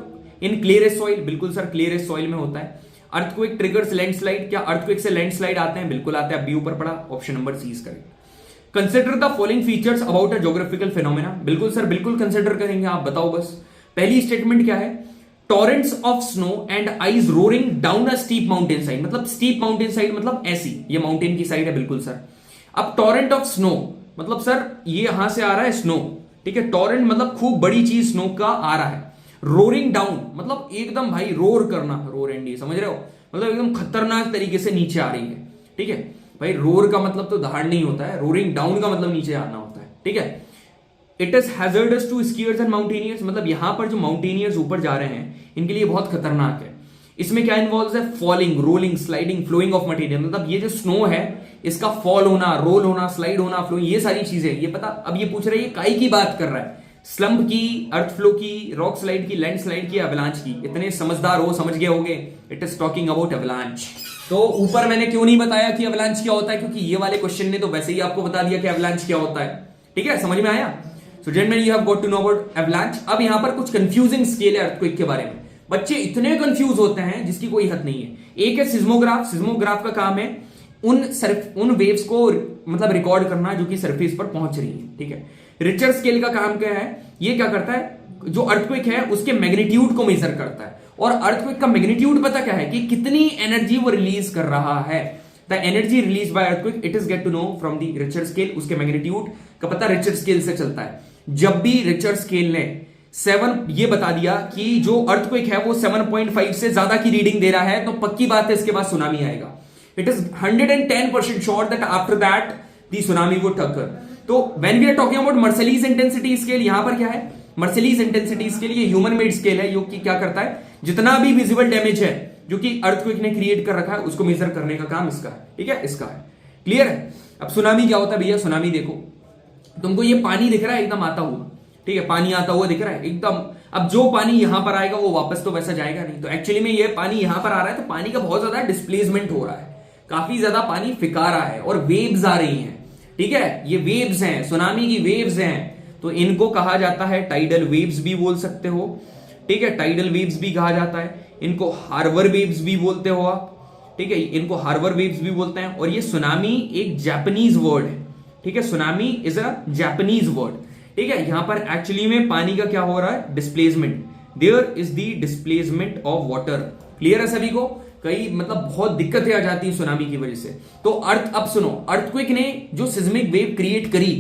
in clearest soil, बिल्कुल सर क्लियरेस्ट सॉइल में होता है। अर्थक्वेक ट्रिगर्स लैंडस्लाइड, क्या अर्थक्वेक से लैंडस्लाइड आते हैं? बिल्कुल आते हैं, अब बी ऊपर पड़ा, option number C is correct. Consider the following features about a geographical phenomena. बिल्कुल सर बिल्कुल कंसिडर करेंगे, आप बताओ बस। पहली स्टेटमेंट क्या है? Torrents of snow and ice roaring down a steep mountain side, मतलब स्टीप माउंटेन साइड मतलब ऐसी, ये माउंटेन की साइड है, बिल्कुल सर। अब टॉरेंट ऑफ स्नो मतलब सर ये यहां से आ रहा है स्नो, ठीक है। टॉरेंट मतलब खूब बड़ी चीज स्नो का आ रहा है। रोरिंग डाउन मतलब एकदम भाई रोर करना, रोर एंड, समझ रहे हो, मतलब एकदम खतरनाक तरीके से नीचे आ रही है, ठीक है भाई। रोर का मतलब तो दहाड़ नहीं होता है, रोरिंग डाउन का मतलब नीचे आना होता है, ठीक है। It is hazardous to skiers and mountaineers, मतलब यहां पर जो माउंटेनियर्स ऊपर जा रहे हैं इनके लिए बहुत खतरनाक है। इसमें क्या इन्वॉल्व है? Falling, rolling, sliding, flowing of material, मतलब ये जो स्नो है इसका फॉल होना, रोल होना, स्लाइड होना, फ्लोइंग, ये सारी चीजें ये पता। अब ये पूछ रहे हैं काई की बात कर रहा है, स्लम्प की, अर्थ फ्लो की, रॉक स्लाइड की, लैंड स्लाइड की, एवलांच की। इतने समझदार हो, समझ गए होंगे, it is talking about avalanche. तो ऊपर मैंने क्यों नहीं बताया कि एवलांच क्या होता है? क्योंकि ये वाले क्वेश्चन ने तो वैसे ही आपको बता दिया कि एवलांच क्या होता है, ठीक है, समझ में आया। So gentleman, you have got to know about avalanche. अब यहां पर कुछ कंफ्यूजिंग स्केल है अर्थक्वेक के बारे में, बच्चे इतने कंफ्यूज होते हैं जिसकी कोई हद नहीं है। एक है सिस्मोग्राफ, सिस्मोग्राफ का काम है उन वेव्स को मतलब रिकॉर्ड करना जो कि सरफेस पर पहुंच रही है, ठीक है। रिचर स्केल का काम क्या है? ये क्या करता है? जो अर्थक्वेक है उसके मैग्नीट्यूड को मेजर करता है, और अर्थक्वेक का मैग्नीट्यूड पता क्या है? कि कितनी एनर्जी वो रिलीज कर रहा है। The energy release by earthquake it is get to know from the Richter scale. उसके मैग्नीट्यूड का पता रिचर स्केल से चलता है। जब भी रिचर स्केल ने 7 ये बता दिया कि जो अर्थक्वेक है वो 7.5 से ज्यादा की रीडिंग दे रहा है, तो पक्की बात है इसके बाद सुनामी आएगा। It is 110% sure that after that the tsunami would occur। तो when we are talking about Mercalli intensity scale, यहां पर क्या है? मर्सिलीज इंटेंसिटी स्केल ये ह्यूमन मेड स्केल है, जो कि क्या करता है? जितना भी विजिबल डैमेज है जो कि अर्थक्वेक ने क्रिएट कर रखा है उसको मेजर करने का काम इसका है, ठीक है, इसका है। क्लियर है? अब सुनामी क्या होता है भैया? सुनामी देखो, तुमको ये पानी दिख रहा है एकदम आता हुआ, ठीक है, पानी आता हुआ दिख रहा है एकदम। अब जो पानी यहां पर आएगा वो वापस तो वैसा जाएगा नहीं, तो एक्चुअली में ये पानी यहां पर आ रहा है तो पानी का बहुत ज्यादा डिस्प्लेसमेंट हो रहा है, काफी ज्यादा पानी फिका रहा है और वेव्स आ रही हैं, ठीक है। ये वेव्स हैं, सुनामी की वेव्स हैं, तो इनको कहा जाता है टाइडल वेव्स भी बोल सकते हो, ठीक है, टाइडल वेव्स भी कहा जाता है। इनको हार्बर वेव्स भी बोलते हो आप, ठीक है, इनको हार्बर वेव्स भी बोलते हैं। और ये सुनामी एक जापानीज वर्ड है, ठीक है, tsunami is a Japanese word, ठीक है। यहां पर एक्चुअली में पानी का क्या हो रहा है? Displacement. There is the displacement of water. Clear है सभी को? कई मतलब बहुत दिक्कतें आ जाती है सुनामी की वजह से। तो अब सुनो, अर्थक्वेक ने जो सिस्मिक वेव क्रिएट करी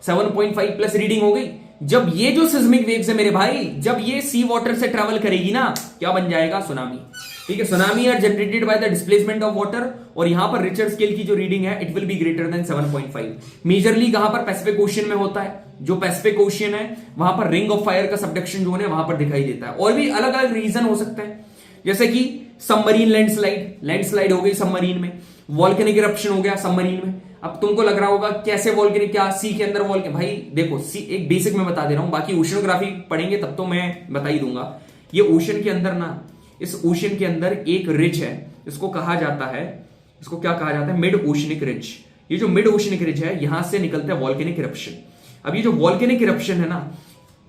7.5 प्लस रीडिंग हो गई। जब ये जो सिस्मिक वेव्स है मेरे भाई, जब ये सी वाटर से ट्रेवल करेगी ना, क्या बन जाएगा? सुनामी। ठीक है, tsunami are generated by the displacement of water, और यहां पर रिचर स्केल की जो रीडिंग है it will be greater than 7.5। Majorly कहां पर पैसिफिक ओशियन में होता है, जो पैसिफिक ओशियन है वहां पर रिंग ऑफ फायर का सबडक्शन जोन है वहां पर दिखाई देता है। और भी अलग अलग रीजन हो सकते हैं, जैसे कि सबमरीन लैंडस्लाइड हो गई सबमरीन में, वॉल्केनिक इरप्शन हो गया सबमरीन में। अब तुमको लग रहा होगा कैसे वॉल्केनिक, क्या सी के अंदर वॉल्केनिक, भाई देखो सी एक बेसिक में बता दे रहा हूं, बाकी ओशनोग्राफी पढ़ेंगे तब तो मैं बता ही दूंगा। ये ओशन के अंदर ना, इस ओशन के अंदर एक रिज है, इसको कहा जाता है, इसको क्या कहा जाता है, मिड ओशनिक रिज। ये जो मिड ओशनिक रिज है यहां से निकलता है वॉल्केनिक इरप्शन। अब ये जो वॉल्केनिक इरप्शन है ना,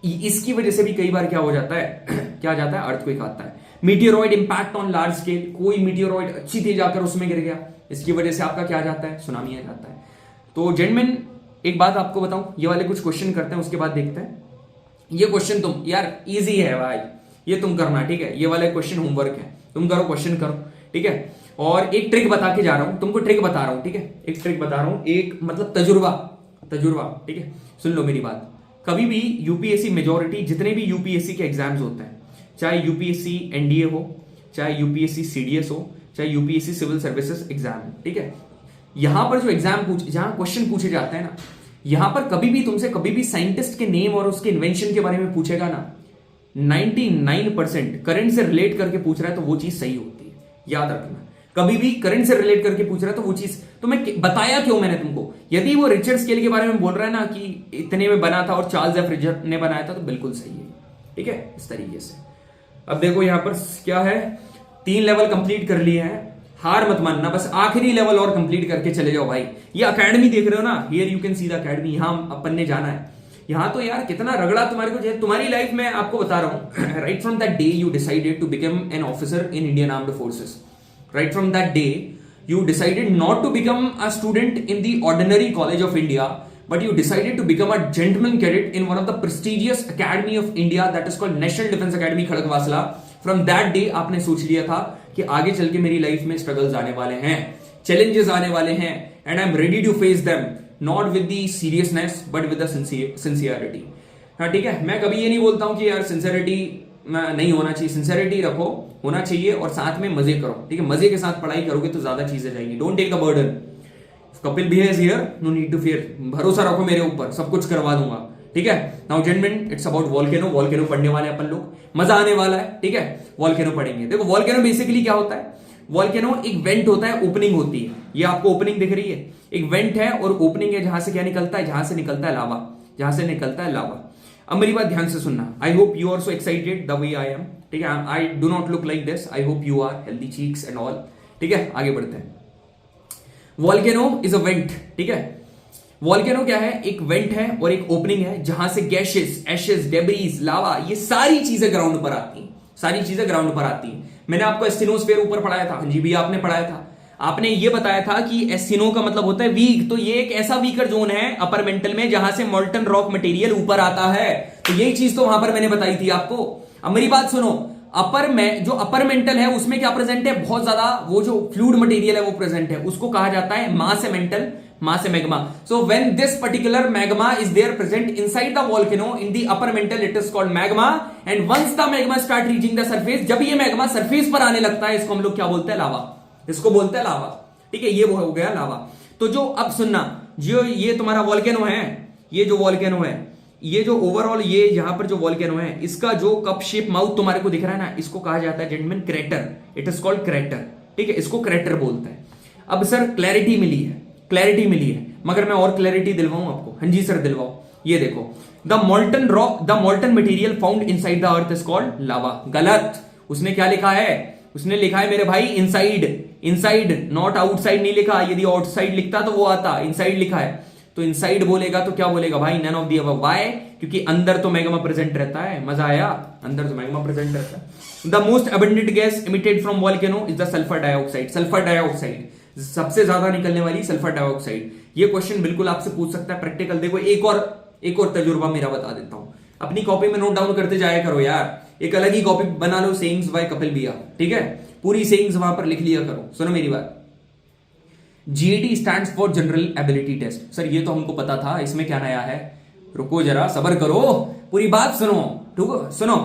इसकी वजह से भी कई बार क्या हो जाता है क्या जाता है, अर्थक्वेक आता है। Meteoroid impact on large scale, कोई मीटियोरॉइड अच्छी तेज आकर उसमें गिर गया, इसकी वजह से आपका क्या जाता है, सुनामी आ जाता है। तो जेंटलमैन एक बात आपको बताऊं, ये वाले कुछ क्वेश्चन करते हैं उसके बाद देखते हैं। ये क्वेश्चन तुम यार इजी है भाई, ये तुम करना, ठीक है, ये वाले क्वेश्चन होमवर्क है, तुम करो, क्वेश्चन करो, ठीक है। और एक ट्रिक बता के जा रहा हूं तुमको, ट्रिक बता रहा हूं, ठीक है, एक ट्रिक बता रहा हूं, एक मतलब तजुर्बा, ठीक है, सुन लो मेरी बात। कभी भी यूपीएससी मेजोरिटी जितने भी यूपीएससी के एग्जाम्स होते हैं, चाहे यूपीएससी एनडीए हो, चाहे यूपीएससी सीडीएस हो, चाहे यूपीएससी सिविल सर्विसेज एग्जाम, ठीक है, यहां पर जो जहां क्वेश्चन पूछे जाते हैं ना, यहां पर कभी भी तुमसे कभी भी साइंटिस्ट के नेम और उसके इन्वेंशन के बारे में पूछेगा ना, 99% करंट से रिलेट करके पूछ रहा है तो वो चीज सही होती है, याद रखना। कभी भी करंट से रिलेट करके पूछ रहा है तो वो चीज, तो मैं बताया क्यों मैंने तुमको, यदि वो रिचर्ड स्केल के बारे में बोल रहा है ना कि इतने में बना था और चार्ल्स एफ रिचर्ड ने बनाया था, तो बिल्कुल सही है, ठीक है, इस तरीके से। अब देखो यहां पर क्या है, 3 लेवल कंप्लीट कर लिए हैं, हार मत मानना, बस आखिरी लेवल और कंप्लीट करके चले जाओ भाई। ये अकेडमी देख रहे हो ना, here you can see the academy, यहां अपन ने जाना है। यहां तो यार कितना रगड़ा तुम्हारे को, तुम्हारी लाइफ में आपको बता रहा हूं, right from that day you decided to become an officer in Indian armed forces, right from that day you decided not to become a student in the ordinary college of India, but you decided to become a gentleman cadet in one of the prestigious academy of India, that is called National Defense Academy Khadakwasla. from that day आपने सोच लिया था कि आगे चल के मेरी life में स्ट्रगल्स आने वाले हैं, चैलेंजेस आने वाले हैं, and I'm ready to face them not with the seriousness but with the sincerity। हाँ ठीक है, मैं कभी ये नहीं बोलता हूं कि यार सिंसियरिटी नहीं होना चाहिए, सिंसियरिटी रखो, होना चाहिए, और साथ में मजे करो, ठीक है, मजे के साथ पढ़ाई करोगे तो ज्यादा चीजें जाएंगी। Don't take the burden, Kapil भी है here, no need to fear, भरोसा रखो मेरे ऊपर, सब कुछ करवा दूंगा, ठीक है। Now gentleman it's about volcano पढ़ने वाले अपन लोग, मजा आने वाला है, ठीक है, वॉल्केनो पढ़ेंगे। देखो वॉल्केनो बेसिकली क्या होता है, वॉल्केनो एक वेंट होता है, ओपनिंग होती है, ये आपको ओपनिंग दिख रही है, एक वेंट है और ओपनिंग है, जहां से क्या निकलता है, जहां से निकलता है लावा। अब मेरी बात ध्यान से सुनना, I hope you are so excited the way I am, ठीक है, I do not look like this, I hope you are healthy cheeks and all, ठीक है, आगे बढ़ते हैं। वॉल्केनो इज अ वेंट, ठीक है, वॉल्केनो क्या है, एक वेंट है और एक ओपनिंग है, जहां से गैसेस, एशेस, डेब्रीज, लावा, ये सारी चीजें ग्राउंड पर आती हैं, मैंने आपको एस्टिनोस्फेयर ऊपर पढ़ाया था, हाँ जी भी आपने पढ़ाया था, आपने ये बताया था कि एस्टिनो का मतलब होता है वीक, तो ये एक ऐसा वीकर जोन है अपर मेंटल में जहां से मोल्टन रॉक मटेरियल ऊपर आता है, तो यही चीज तो वहां पर मैंने बताई थी आपको। अब मेरी बात सुनो, जो अपर मेंटल है उसमें क्या प्रेजेंट है, बहुत ज्यादा वो जो फ्लूइड मटेरियल है वो प्रेजेंट है, उसको कहा जाता है mass a mantle, mass a magma. So when this particular magma is there present inside the volcano in the upper mantle, it is called magma, and once the magma start reaching the surface, जब ये magma surface पर आने लगता है, इसको हम लोग क्या बोलते हैं, लावा, इसको बोलते हैं लावा, ठीक है, ये वो हो गया लावा। तो जो अब सुनना, जो ये तुम्हारा वॉल्केनो है, ये जो वॉल्केनो है, ये जो ओवरऑल ये यहां पर जो वॉल्केनो है, इसका जो कप शेप माउथ तुम्हारे को दिख रहा है ना, इसको कहा जाता है gentleman crater, it is called crater, ठीक है, इसको क्रेटर बोलते हैं। अब सर क्लैरिटी मिली है, मगर मैं और क्लैरिटी दिलवाऊं आपको, हाँ जी सर दिलवाओ। ये देखो, the molten material found inside the earth is called lava. गलत, उसने क्या लिखा है, उसने लिखा है मेरे भाई इनसाइड, नॉट आउटसाइड नहीं लिखा, यदि आउटसाइड लिखता तो वो आता, इनसाइड लिखा है, तो इनसाइड बोलेगा तो क्या बोलेगा भाई, none of the above. Why? क्योंकि अंदर तो मैग्मा प्रेजेंट रहता है, मजा आया, अंदर तो मैग्मा प्रेजेंट रहता है। The most abundant gas emitted from volcano is the sulphur dioxide, सबसे ज्यादा निकलने वाली सल्फर डाइऑक्साइड। ये क्वेश्चन बिल्कुल आपसे पूछ सकता है प्रैक्टिकल। देखो एक और तजुर्बा मेरा बता देता हूं, अपनी कॉपी में नोट डाउन करते जाया करो यार, एक अलग ही कॉपी बना लो, सेइंग्स बाय कपिल भैया, ठीक है, पूरी सेइंग्स वहां पर लिख लिया करो। सुनो मेरी बात, GAT stands for general ability test. Sir ये तो हमको पता था, इसमें क्या नया है, रुको जरा सबर करो, पूरी बात सुनो, ठीक है, सुनो।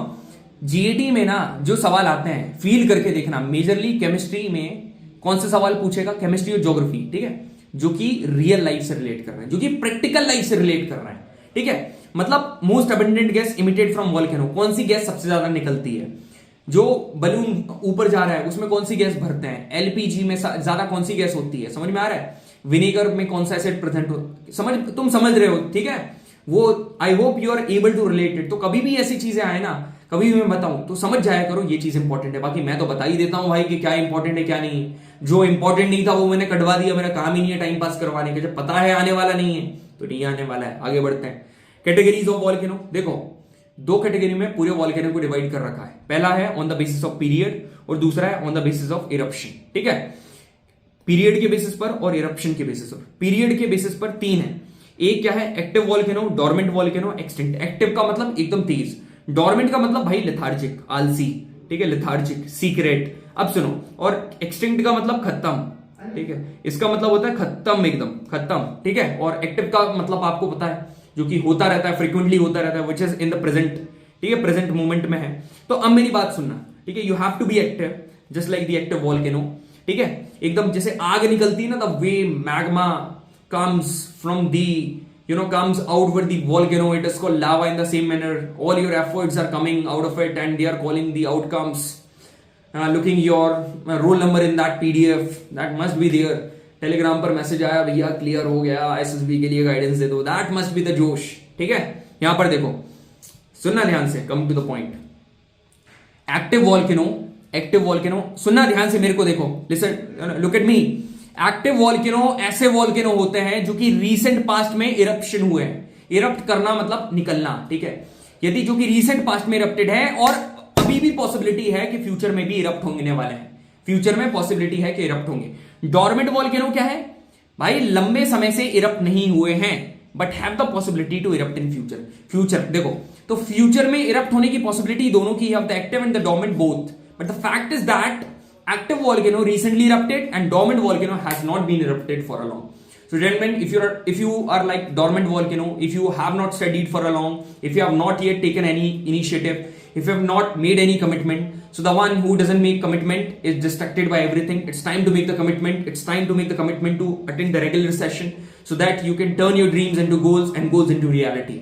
जीएटी में ना जो सवाल आते हैं फील करके देखना, मेजरली केमिस्ट्री में कौन से सवाल पूछेगा, केमिस्ट्री और ज्योग्राफी, ठीक है, जो कि रियल लाइफ से रिलेट कर रहे हैं, जो कि प्रैक्टिकल लाइफ से रिलेट कर रहे हैं, ठीक है। मतलब most abundant gas emitted from volcano, कौन सी गैस सबसे ज्यादा निकलती है, जो बलून ऊपर जा रहा है उसमें कौन सी गैस भरते हैं, एलपीजी में ज्यादा कौन सी गैस होती है, समझ में आ रहा है, विनेगर में कौन सा एसिड प्रेजेंट हो, तुम समझ रहे हो, ठीक है। वो I hope you are able to relate it. तो कभी भी ऐसी चीजें आए ना, कभी भी मैं बताऊं तो समझ जाया करो ये चीज इंपॉर्टेंट है। बाकी मैं तो बता ही देता हूं भाई कि क्या इंपॉर्टेंट है क्या नहीं। जो इंपॉर्टेंट नहीं था वो मैंने कटवा दिया, मेरा काम ही नहीं है टाइम पास करवाने का। जब पता है आने वाला नहीं है तो नहीं आने वाला है। आगे बढ़ते हैं। कैटेगरीज ऑफ वॉल्केनो, देखो दो कैटेगरी में पूरे वॉल्केनो को डिवाइड कर रखा है। पहला है on the basis of period और दूसरा है on the basis of eruption, ठीक है। पीरियड के बेसिस पर और इरप्शन के बेसिस पर। पीरियड के बेसिस पर तीन है। एक क्या है, active volcano, dormant volcano, extinct. Active का मतलब एकदम तेज, डोरमेंट का मतलब भाई लेथार्जिक, आलसी, ठीक है, लेथार्जिक, सीक्रेट। अब सुनो, और एक्सटिंक्ट का मतलब खत्म, ठीक है, इसका मतलब होता है खत्म, एकदम खत्म, ठीक है। और एक्टिव का मतलब आपको पता है, जो कि होता रहता है, फ्रीक्वेंटली होता रहता है, which is in the present, ठीक है, प्रेजेंट मोमेंट में है। तो अब मेरी बात सुनना, ठीक है, you have to be active just like the active volcano, ठीक है। एकदम जैसे आग निकलती है ना, the way magma comes from the comes out with the volcano, it is called lava. In the same manner all your efforts are coming out of it and they are calling the outcomes, looking your roll number in that PDF that must be there. Telegram पर message आया, भैया clear हो गया, SSB के लिए guidance दे दो, that must be the जोश, ठीक है। यहां पर देखो, सुनना ध्यान से, come to the point. Active volcano सुनना ध्यान से, मेरे को देखो, listen, look at me. Active volcano ऐसे वॉल्केनो होते हैं जो कि रीसेंट पास्ट में इरप्शन हुए हैं। इरप्ट करना मतलब निकलना, ठीक है। यदि जो कि रीसेंट पास्ट में इरप्टेड है और अभी भी पॉसिबिलिटी है कि फ्यूचर में भी इरप्ट होने वाले हैं, फ्यूचर में पॉसिबिलिटी है कि इरप्ट होंगे। डोरमेंट वॉल्केनो क्या है भाई, लंबे समय से इरप्ट नहीं हुए हैं but have the possibility to erupt in future. देखो, तो फ्यूचर में इरप्ट होने की पॉसिबिलिटी दोनों की है, the active and the dormant both, but the fact is that active volcano recently erupted and dormant volcano has not been erupted for a long. So gentlemen, if you are like dormant volcano, if you have not studied for a long, if you have not yet taken any initiative, if you have not made any commitment, so the one who doesn't make commitment is distracted by everything. It's time to make the commitment. It's time to make the commitment to attend the regular session so that you can turn your dreams into goals and goals into reality.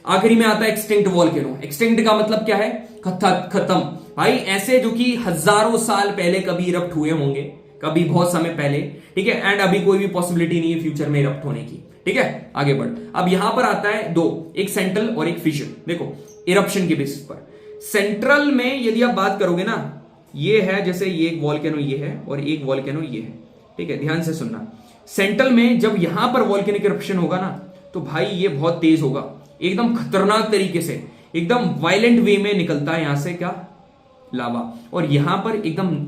आखिरी में आता है extinct volcano. Extinct का मतलब क्या है, खत्म भाई। ऐसे जो कि हजारों साल पहले कभी इरप्ट हुए होंगे, कभी बहुत समय पहले, ठीक है, एंड अभी कोई भी पॉसिबिलिटी नहीं है फ्यूचर में इरप्ट होने की, ठीक है। आगे बढ़। अब यहां पर आता है दो, एक सेंट्रल और एक फिशर। देखो इरप्शन के बेसिस पर सेंट्रल में यदि आप बात करोगे ना, ये है जैसे ये एक वॉल्केनो ये है और एक वॉल्केनो ये है, ठीक है, ध्यान से सुनना। सेंट्रल में जब यहां पर वॉल्केनिक इरप्शन होगा ना, तो भाई ये बहुत तेज होगा, एकदम खतरनाक तरीके से, एकदम वायलेंट वे में निकलता है यहां से क्या, लावा। और यहां पर एकदम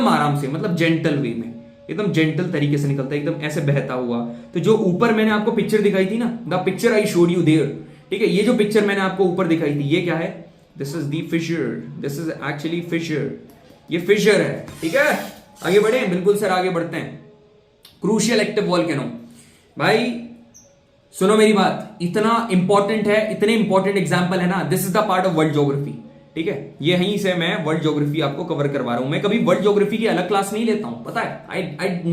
आराम से, मतलब जेंटल वे में, एकदम जेंटल तरीके से निकलता है, एकदम ऐसे बहता हुआ। तो जो ऊपर मैंने आपको पिक्चर दिखाई थी ना, the picture I showed you there, ठीक है, ये जो पिक्चर मैंने आपको ऊपर दिखाई थी, ये क्या है, this is the fissure, this is actually fissure, ये फिशर है, ठीक है। आगे बढ़े, बिल्कुल सर आगे बढ़ते हैं। क्रूशियल एक्टिव वॉल्केनो, भाई सुनो मेरी बात, इतना इंपॉर्टेंट है, इतने इंपॉर्टेंट एग्जांपल है ना, this is the part of world geography, ठीक है। ये यहीं से मैं वर्ल्ड ज्योग्राफी आपको कवर करवा रहा हूं। मैं कभी वर्ल्ड ज्योग्राफी की अलग क्लास नहीं लेता हूं, पता है, I have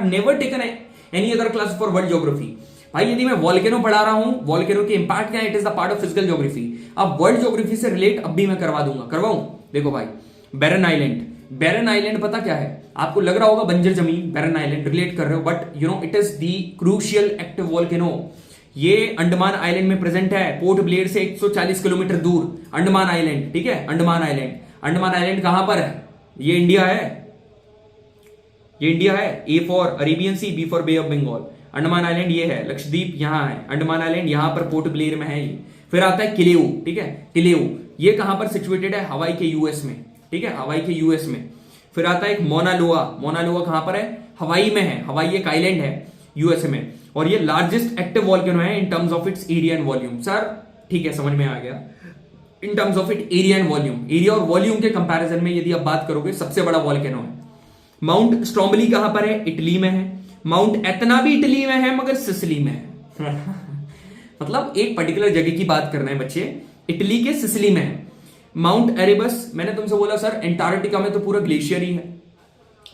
never taken any other class for world geography. भाई यदि मैं वॉल्केनो पढ़ा रहा हूं, वॉल्केनो के इंपैक्ट क्या है, it is the part of physical geography. अब वर्ल्ड ज्योग्राफी से रिलेट अब भी मैं करवा दूंगा, करवाऊं। देखो भाई, बैरन आइलैंड पता क्या है आपको, लग रहा होगा बंजर जमीन, बैरन आइलैंड रिलेट कर रहे हो, but you know it is the crucial active volcano. ये अंडमान आइलैंड में प्रेजेंट है, पोर्ट ब्लेयर से 140 किलोमीटर दूर अंडमान आइलैंड, ठीक है। अंडमान आइलैंड कहां पर है, ये इंडिया है, A for Arabian Sea, B for Bay of Bengal. Andaman island ये है, लक्षद्वीप यहां है, अंडमान आइलैंड यहां पर पोर्ट ब्लेयर में है ये। फिर आता है किलेउ, ठीक है, किलेउ ये कहां पर सिचुएटेड है, हवाई के यूएस में, ठीक है, हवाई के यूएस में। फिर आता है एक मोनालुआ कहां पर है, हवाई में है, हवाई एक आइलैंड है यूएसए में, और ये लार्जेस्ट एक्टिव वॉल्केनो है in terms of its area and volume. Sir ठीक है, समझ में आ गया, in terms of it area and volume, area और वॉल्यूम के कंपैरिजन में यदि आप बात करोगे सबसे बड़ा वॉल्केनो है। माउंट स्ट्रोम्बली कहां पर है, इटली में है। माउंट एतना भी इटली में है मगर सिसिली में है मतलब एक पर्टिकुलर जगह की बात कर रहे हैं बच्चे, इटली के सिसिली में है। माउंट एरेबस, मैंने तुमसे बोला सर एंटार्क्टिका में तो पूरा ग्लेशियर ही है,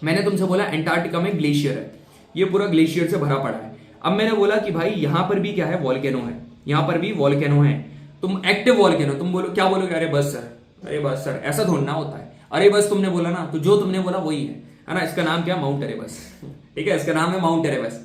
मैंने तुमसे बोला एंटार्क्टिका में ग्लेशियर है, ये पूरा ग्लेशियर से भरा पड़ा है। अब मैंने बोला कि भाई यहां पर भी क्या है, वॉल्केनो है, यहां पर भी वॉल्केनो है, तुम एक्टिव वॉल्केनो, तुम बोलो क्या बोलोगे, अरे बस सर, अरे बस सर, ऐसा थोड़ा ना होता है, अरे बस तुमने बोला ना, तो जो तुमने बोला वही है ना, इसका नाम क्या, माउंट एरेबस, ठीक है, इसका नाम है माउंट एरेबस।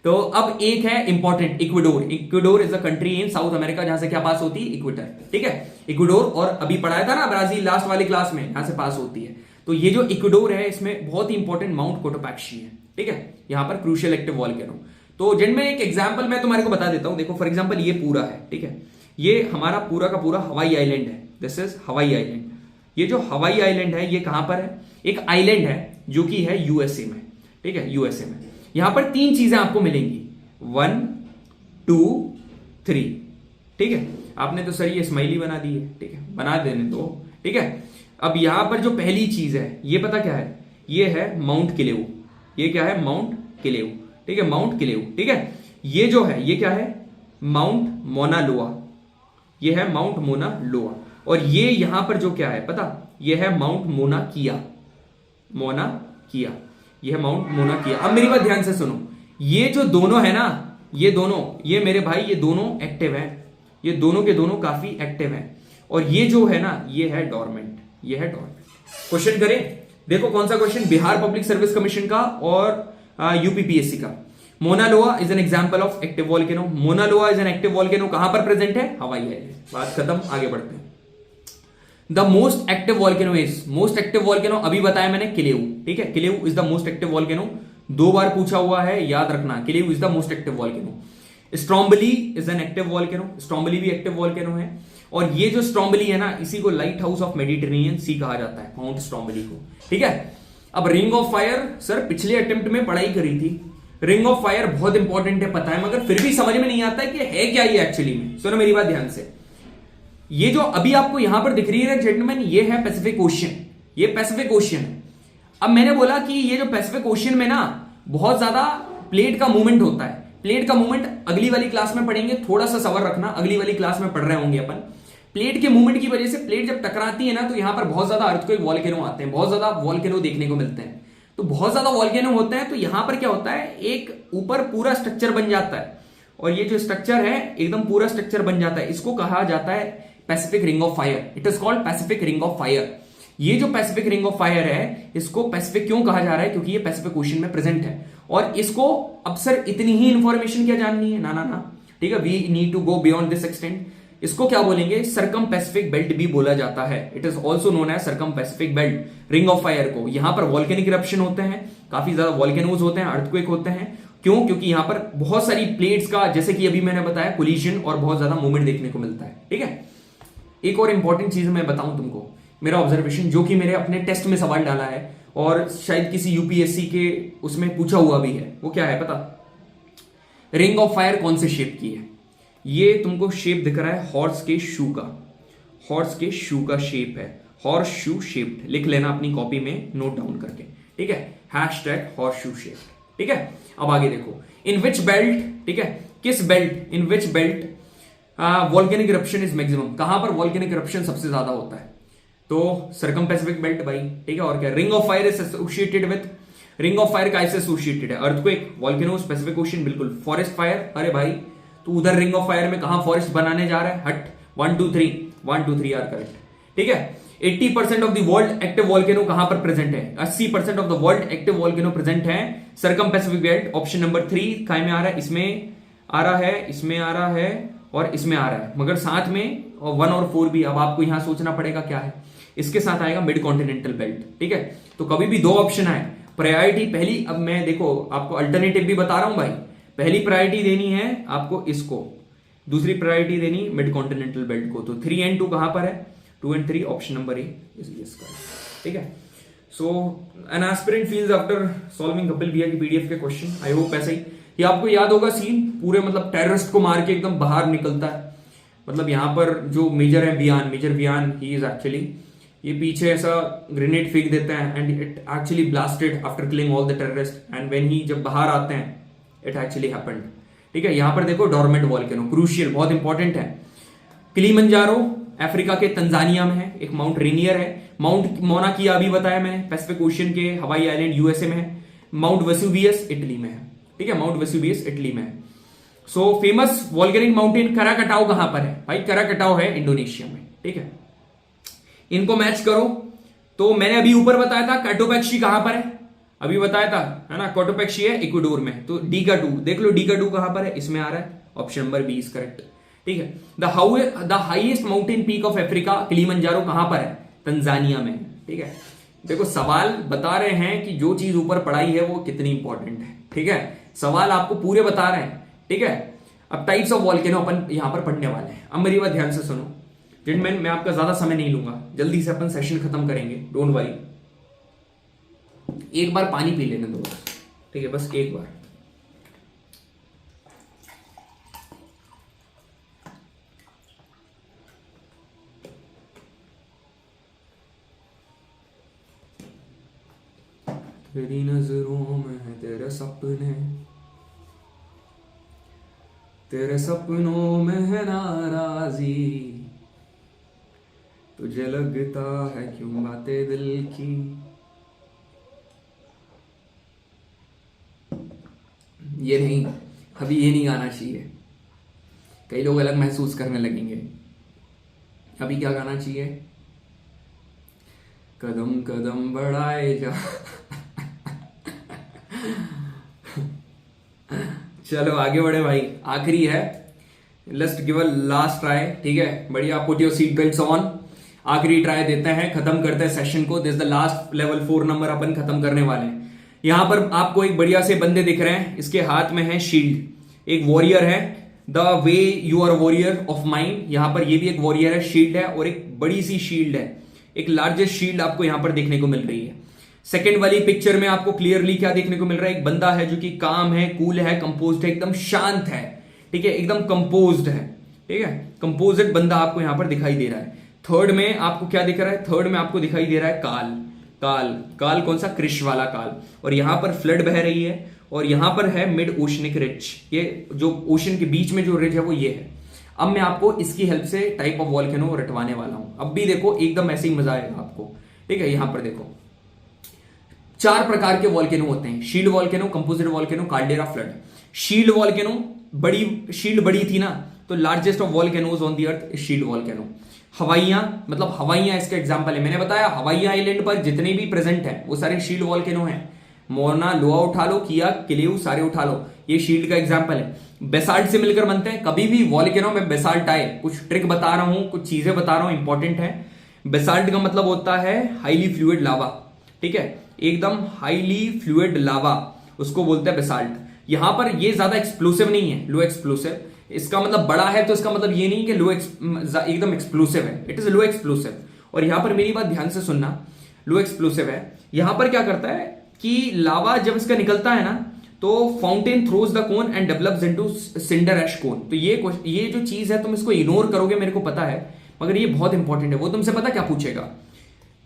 तो अब एक है important, Ecuador. Ecuador is a country in south America जहां से क्या पास होती है, इक्वेटर, ठीक है, इक्वेडोर। और अभी पढ़ाया था ना ब्राजील लास्ट वाली क्लास में, यहां से पास होती है। तो ये जो इक्वेडोर है इसमें बहुत ही इंपॉर्टेंट माउंट कोटोपैक्सी है, ठीक है, यहां पर क्रूशियल एक्टिव वॉल्केनो। तो जिनमें एक एग्जांपल मैं तुम्हारे को बता देता हूं, देखो फॉर एग्जांपल ये पूरा है, ठीक है, ये हमारा पूरा का पूरा हवाई आइलैंड है, दिस इज हवाई आइलैंड। ये जो हवाई आइलैंड है ये कहां पर है, एक आइलैंड है जो कि है यूएसए में, ठीक है, यूएसए में। यहां पर तीन चीजें आपको मिलेंगी, 1 2 3, ठीक है। आपने तो सर ये स्माइली बना दी है, ठीक है, बना देने दो, ठीक है। अब यहां पर जो पहली चीज है ये पता क्या है, ये है माउंट किलेउ, ये क्या है, माउंट किलेउ, ठीक है, माउंट किलेउ, ठीक है। ये जो है ये क्या है, माउंट मोना लोआ, ये है माउंट मोना लोआ। और ये यहां पर जो क्या है पता, ये है माउंट मोना किया, मोना किया, ये है माउंट मोना किया। अब मेरी बात ध्यान से सुनो, ये जो दोनों है ना, ये दोनों, ये मेरे भाई ये दोनों एक्टिव हैं, ये दोनों के दोनों काफी एक्टिव हैं। और ये जो है ना ये है डोरमेंट, ये है डोरमेंट। क्वेश्चन करें, देखो कौन सा question, Bihar public service commission का और यूपीपीएससी का। मोना लोआ is an example of active volcano, Mona लोआ इज एन एक्टिव वॉल्केनो, कहां पर प्रेजेंट है, हवाई आइलैंड। बात खत्म, आगे बढ़ते हैं। The most active volcano is, most active volcano अभी बताया मैंने, किलेउ, ठीक है, Kilauea is the most active volcano, 2 बार पूछा हुआ है, याद रखना, Kilauea is the most active volcano. Stromboli is an active volcano, Stromboli भी एक्टिव वॉल्केनो है। और ये जो स्ट्रोम्बली है ना, इसी को लाइट हाउस ऑफ मेडिटेरेनियन सी कहा जाता है, माउंट स्ट्रोम्बली को, ठीक है। अब रिंग ऑफ फायर, सर पिछले अटेम्प्ट में पढ़ाई करी थी, रिंग ऑफ फायर बहुत इंपॉर्टेंट है पता है, मगर फिर भी समझ में नहीं आता है कि है क्या ये एक्चुअली में। सुनो मेरी बात ध्यान से, ये जो अभी आपको यहां पर दिख रही है जेंटलमैन, ये है पैसिफिक ओशियन, ये पैसिफिक ओशियन है। अब मैंने बोला कि ये जो पैसिफिक ओशियन में ना बहुत ज्यादा प्लेट का मूवमेंट होता है, प्लेट का मूवमेंट अगली वाली क्लास में पढ़ेंगे, थोड़ा सा सबर रखना, अगली वाली क्लास में पढ़ रहे होंगे अपन। प्लेट के मूवमेंट की वजह से प्लेट जब टकराती है ना, तो यहां पर बहुत ज्यादा अर्थक्वेक वॉल्केनो आते हैं, बहुत ज्यादा वॉल्केनो देखने को मिलते हैं। तो बहुत ज्यादा वॉल्केनो होते हैं, तो यहां पर क्या होता है, एक ऊपर पूरा स्ट्रक्चर बन जाता है, और ये जो स्ट्रक्चर है एकदम पूरा स्ट्रक्चर बन जाता है, इसको कहा जाता है Pacific ring of fire, it is called Pacific ring of fire. ये जो पैसिफिक रिंग ऑफ फायर है, इसको पैसिफिक क्यों कहा जा रहा है, क्योंकि ये पैसिफिक ओशन में प्रेजेंट है। और इसको अब सर इतनी ही इंफॉर्मेशन क्या जाननी है, ना ना ना, ठीक है, we need to go beyond this extent. इसको क्या बोलेंगे, सरकम पैसिफिक बेल्ट भी बोला जाता है, it is also known as circum Pacific belt, ring of fire को। यहां पर वॉल्केनिक इरप्शन होते हैं, काफी ज्यादा वॉल्केनोज होते हैं, अर्थक्वेक होते हैं, क्यों, क्योंकि यहां पर बहुत सारी प्लेट्स का, जैसे कि अभी मैंने बताया, कोलिजन और बहुत ज्यादा मूवमेंट देखने को मिलता है, ठीक है। एक और इंपॉर्टेंट चीज मैं बताऊं तुमको, मेरा ऑब्जर्वेशन जो कि मेरे अपने टेस्ट में सवाल डाला है और शायद किसी यूपीएससी के उसमें पूछा हुआ भी है, वो क्या है पता, रिंग ऑफ फायर कौन से शेप की है। ये तुमको शेप दिख रहा है हॉर्स के शू का, हॉर्स के शू का शेप है, हॉर्स शू शेप्ड, लिख लेना अपनी कॉपी में नोट डाउन करके, ठीक है, हैशटैग हॉर्स शू शेप, ठीक है। अब आगे देखो, इन विच बेल्ट, ठीक है, किस belt, in which belt volcanic eruption is maximum, कहां पर वॉल्केनिक इरप्शन सबसे ज्यादा होता है, तो सरकम पैसिफिक बेल्ट भाई, ठीक है। और क्या, ring of fire is associated with, ring of fire का ऐसे एसोसिएटेड है, अर्थक्वेक, वॉल्केनोज, पैसिफिक ओशन, बिल्कुल। फॉरेस्ट फायर, अरे भाई तू उधर रिंग ऑफ फायर में कहां फॉरेस्ट बनाने जा रहा है, हट, 1 2 3 1 2 3 आर करेक्ट, ठीक है। 80% of the world active volcano कहां पर प्रेजेंट है, 80% of the world active volcano present है सरकम पैसिफिक बेल्ट। ऑप्शन नंबर 3 काय में आ रहा है, इसमें आ रहा है, इसमें आ रहा है और इसमें आ रहा है, मगर साथ में 1 और 4 भी। अब आपको यहां सोचना पड़ेगा क्या है, इसके साथ आएगा मिड कॉन्टिनेंटल बेल्ट, ठीक है। तो कभी भी 2 ऑप्शन आए, प्रायोरिटी पहली, अब मैं देखो आपको अल्टरनेटिव भी बता रहा हूं भाई, पहली प्रायोरिटी देनी है आपको इसको, दूसरी प्रायोरिटी देनी मिड कॉन्टिनेंटल बेल्ट को। तो 3 and 2 कहां पर है, 2 and 3 option number A is yes, ठीक है। So an aspirant feels after solving Kapil भैया की पीडीएफ के क्वेश्चन, आई होप ऐसा ही, ये आपको याद होगा सीन पूरे, मतलब टेररिस्ट को मार के एकदम बाहर निकलता है, मतलब यहां पर जो मेजर है बियान, मेजर बियान, ही इज एक्चुअली, ये पीछे ऐसा ग्रेनेड फेंक देते हैं and it actually blasted after killing all the terrorist, and when he जब बाहर आते हैं इट एक्चुअली हैपेंड, ठीक है। यहां पर देखो डोरमेंट वॉल्केनो, क्रूशियल, बहुत इंपॉर्टेंट है। किलिमंजारो अफ्रीका के तंजानिया में है, एक माउंट रेनियर है, माउंट मोना किया अभी बताया मैंने, पैसिफिक ओशियन के हवाई आइलैंड यूएसए में है, माउंट वेसुवियस इटली में है, ठीक है, माउंट वेसुवियस इटली में है। सो फेमस वॉल्केनिक माउंटेन कराकटाओ कहां पर है भाई? कराकटाओ है इंडोनेशिया में, ठीक है। इनको मैच करो तो मैंने अभी ऊपर बताया था कोटोपेक्शी कहां पर है, अभी बताया था, है ना, कोटोपेक्शी है इक्वाडोर में। तो डी का 2 देख लो, डी का 2 कहां पर है, इसमें आ रहा है, option number B is correct, ठीक है। The highest mountain peak of Africa Kilimanjaro कहां पर है? तंजानिया में, ठीक है। देखो सवाल बता रहे हैं कि जो चीज ऊपर पढ़ाई है वो कितनी इंपॉर्टेंट है, ठीक है। सवाल आपको पूरे बता रहे हैं, ठीक है। अब टाइप्स ऑफ वॉल्केनो अपन यहां पर पढ़ने वाले हैं। अब मेरी बात ध्यान से सुनो जेंटलमैन, मैं आपका ज्यादा समय नहीं लूंगा, जल्दी से अपन सेशन खत्म करेंगे, डोंट वरी। एक बार पानी पी लेने दो, ठीक है, बस एक बार। तेरी नजरों में है तेरे सपने, तेरे सपनों में है नाराजी, तुझे लगता है क्यों बातें दिल की। ये नहीं, अभी ये नहीं गाना चाहिए, कई लोग अलग महसूस करने लगेंगे। अभी क्या गाना चाहिए? कदम कदम बढ़ाए जा। चलो आगे बढ़े भाई, आखिरी है, let's give a last try, ठीक है। बढ़िया, put your seat belts on, आखिरी ट्राई देते हैं, खत्म करते हैं सेशन को। This the last level 4 number अपन खत्म करने वाले हैं। यहां पर आपको एक बढ़िया से बंदे दिख रहे हैं, इसके हाथ में है शील्ड, एक वॉरियर है, the way you are warrior of mind. यहां पर ये भी एक वॉरियर है, शील्ड है, और एक बड़ी सी शील्ड है, एक लार्जेस्ट शील्ड आपको यहां पर देखने को मिल रही है। सेकेंड वाली पिक्चर में आपको क्लियरली क्या देखने को मिल रहा है? एक बंदा है जो कि काम है, कूल है, कंपोज्ड है, एकदम शांत है, ठीक है, एकदम कंपोज्ड है, ठीक है, कंपोजिट बंदा आपको यहां पर दिखाई दे रहा है। थर्ड में आपको क्या दिख रहा है? थर्ड में आपको दिखाई दे रहा है काल। काल, काल कौन सा? कृष वाला काल। और यहां पर फ्लड बह रही है, और यहां पर है मिड ओशनिक रिज, ये जो ओशन के बीच में जो रिज है वो ये है। अब मैं आपको इसकी हेल्प से टाइप ऑफ वॉल्केनो रटवाने वाला हूं। अब भी देखो एकदम ऐसे ही मजा आएगा आपको, ठीक है। यहां पर देखो 4 प्रकार के वॉल्केनो होते हैं, shield volcano, composite volcano, caldera, flood. Shield volcano, shield बड़ी थी ना, तो largest of volcanoes on the earth shield volcano. Hawaiian, मतलब हवाइयां इसका एग्जांपल है, मैंने बताया हवाइयां आइलैंड पर जितने भी प्रेजेंट हैं वो सारे शील्ड वॉल्केनो हैं। मोरना, लोआ उठा लो, किया, किलेउ, सारे उठा लो, ये शील्ड का एग्जांपल है। बेसाल्ट से मिलकर बनते हैं। कभी भी वॉल्केनो में बेसाल्ट आए, कुछ ट्रिक बता रहा हूं, कुछ चीजें बता रहा हूं, इंपॉर्टेंट है। बेसाल्ट का मतलब होता है हाईली फ्लूइड लावा, ठीक है, एकदम हाईली फ्लूइड लावा, उसको बोलते हैं बेसाल्ट। यहां पर ये ज्यादा एक्सप्लोसिव नहीं है, लो एक्सप्लोसिव। इसका मतलब बड़ा है तो इसका मतलब ये नहीं कि लो एकदम एक्सप्लोसिव है, इट इज लो एक्सप्लोसिव। और यहां पर मेरी बात ध्यान से सुनना, लो एक्सप्लोसिव है। यहां पर क्या करता है कि लावा जब इसका निकलता है ना, तो fountain throws the cone and develops into cinder ash cone. तो ये जो चीज है तुम इसको इग्नोर करोगे, मेरे को पता है, मगर ये बहुत इंपॉर्टेंट है। वो तुमसे पता क्या पूछेगा?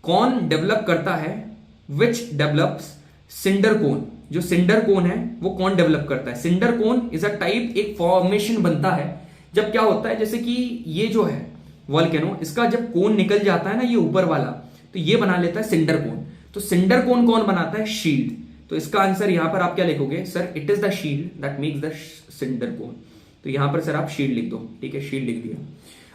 कौन डेवलप करता है, विच डेवलप्स सिंडर कोन। जो सिंडर कोन है वो कौन डेवलप करता है? Cinder cone is a type, एक फॉर्मेशन बनता है जब क्या होता है, जैसे कि ये जो है वॉल्केनो, इसका जब कोन निकल जाता है ना, ये ऊपर वाला, तो ये बना लेता है सिंडर कोन। तो सिंडर कोन कौन बनाता है? शील्ड। तो इसका आंसर यहां पर आप क्या लिखोगे? Sir it is the shield that makes the cinder cone. तो यहां पर सर आप शील्ड लिख दो, ठीक है, शील्ड लिख दिया।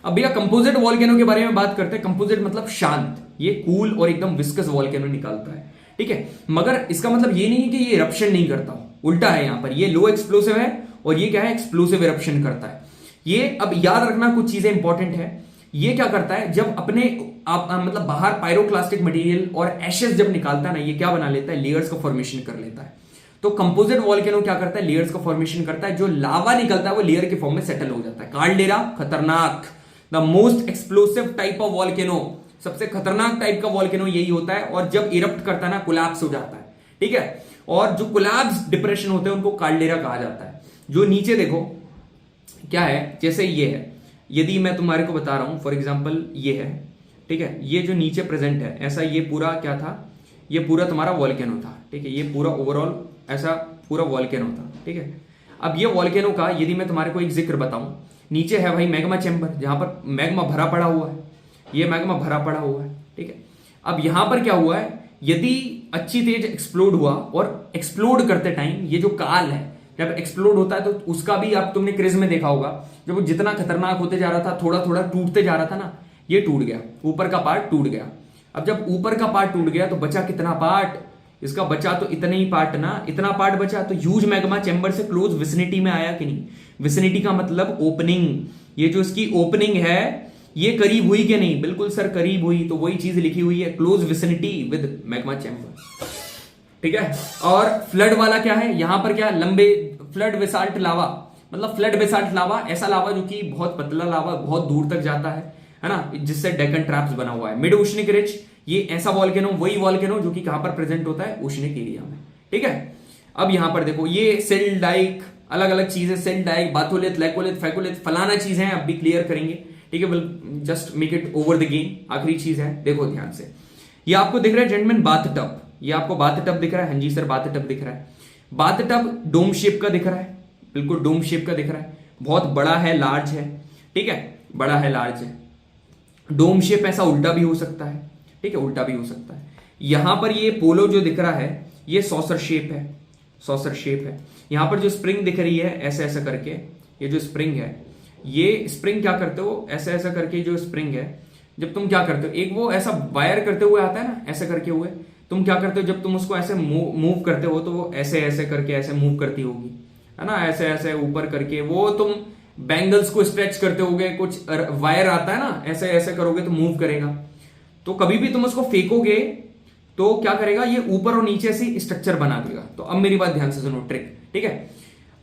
अब भैया कंपोजिट वॉल्केनो के बारे में बात करते हैं। कंपोजिट मतलब शांत, ये कूल और एकदम विस्कस वॉल्केनो निकालता है, ठीक है। मगर इसका मतलब ये नहीं है कि ये इरप्शन नहीं करता, उल्टा है। यहां पर ये लो एक्सप्लोसिव है और ये क्या है? एक्सप्लोसिव इरप्शन करता है। ये अब याद रखना, कुछ चीजें इंपॉर्टेंट है। ये क्या करता है, जब अपने मतलब बाहर पायरोक्लास्टिक मटेरियल और एशेस जब निकालता है ना, ये क्या बना लेता है? लेयर्स का फॉर्मेशन कर लेता है। तो कंपोजिट वॉल्केनो क्या करता है? लेयर्स का फॉर्मेशन करता है। जो लावा निकलता है वो लेयर के फॉर्म में सेटल हो जाता है। कार्डेरा खतरनाक, the most explosive type of volcano, सबसे खतरनाक टाइप का वॉल्केनो यही होता है। और जब इरप्ट करता है ना, कोलैप्स हो जाता है, ठीक है। और जो कोलैप्स डिप्रेशन होते हैं उनको कार्डेरा कहा जाता है। जो नीचे देखो क्या है, जैसे ये है, यदि मैं तुम्हारे को बता रहा हूं, फॉर एग्जांपल ये है, ठीक है, ये जो नीचे प्रेजेंट है, ऐसा ये पूरा क्या था? ये पूरा तुम्हारा वॉल्केनो था, ठीक है, ये पूरा ओवरऑल ऐसा पूरा वॉल्केनो था, ठीक है। अब ये वॉल्केनो का यदि मैं तुम्हारे को एक जिक्र बताऊं, नीचे है भाई मैग्मा चैम्बर, जहां पर मैग्मा भरा पड़ा हुआ है, ये मैग्मा भरा पड़ा हुआ है, ठीक है। अब यहां पर क्या हुआ है, यदि अच्छी तेज एक्सप्लोड हुआ, और एक्सप्लोड करते टाइम ये जो काल है, जब एक्सप्लोड होता है तो उसका भी आप तुमने क्रिज में देखा होगा, जब वो जितना खतरनाक होते जा रहा था थोड़ा थोड़ा टूटते जा रहा था ना, ये टूट गया, ऊपर का पार्ट टूट गया। अब जब ऊपर का पार्ट टूट गया तो बचा कितना पार्ट, इसका बचा तो इतना ही पार्ट ना, इतना पार्ट बचा। तो ह्यूज मैग्मा चैम्बर से क्लोज विसिनिटी में आया कि नहीं, विसिनिटी का मतलब ओपनिंग, ये जो इसकी ओपनिंग है ये करीब हुई कि नहीं, बिल्कुल सर करीब हुई, तो वही चीज लिखी हुई है, close vicinity with magma chamber, ठीक है। और फ्लड वाला क्या है, यहां पर क्या, लंबे फ्लड बेसाल्ट लावा, मतलब फ्लड बेसाल्ट लावा ऐसा लावा जो कि बहुत पतला लावा बहुत दूर तक जाता है ना, जिससे डेकन ट्रैप्स बना हुआ है। मिड ओशनिक रिज, ये ऐसा वॉल्केनो, वही वॉल्केनो जो कि कहां पर प्रेजेंट होता है, ओशनिक एरिया में, ठीक है। अब यहां पर देखो ये सेल डाइक, अलग अलग चीजें, sill dyke, batholith, laccolith, phacolith, फलाना चीजें हैं, अब भी क्लियर करेंगे, ठीक है। Will just make it over the game. आखिरी चीज है, देखो ध्यान से, ये आपको दिख रहा है जेंटलमैन बाथ टब, ये आपको बाथ टब दिख रहा है, हाँ जी सर बाथ टब दिख रहा है। बाथ टब डोम शेप का दिख रहा है, बिल्कुल डोम शेप का दिख रहा है, बहुत बड़ा है, लार्ज है, ठीक है, बड़ा है, लार्ज है। डोम शेप ऐसा उल्टा भी हो सकता है, ठीक है, उल्टा भी हो सकता है। यहां पर ये पोलो जो दिख रहा है ये सॉसर शेप है, सॉसर शेप है। यहां पर जो स्प्रिंग दिख रही है ऐसे ऐसा करके, ये जो स्प्रिंग है, ये स्प्रिंग क्या करते हो, ऐसा ऐसा करके जो स्प्रिंग है, जब तुम क्या करते हो, एक वो ऐसा वायर करते हुए आता है ना, ऐसे करके हुए, तुम क्या करते हो, जब तुम उसको ऐसे मूव करते हो तो वो ऐसे ऐसे करके ऐसे मूव करती होगी, है ना, ऐसे ऐसे ऊपर करके, वो तुम बैंगल्स को स्ट्रेच करते होगे, कुछ वायर आता है ना, ऐसे ऐसे करोगे तो मूव करेगा। तो कभी भी तुम उसको फेंकोगे तो क्या करेगा, ये ऊपर और नीचे से स्ट्रक्चर बना देगा। तो अब मेरी बात ध्यान से सुनो, ट्रिक, ठीक है।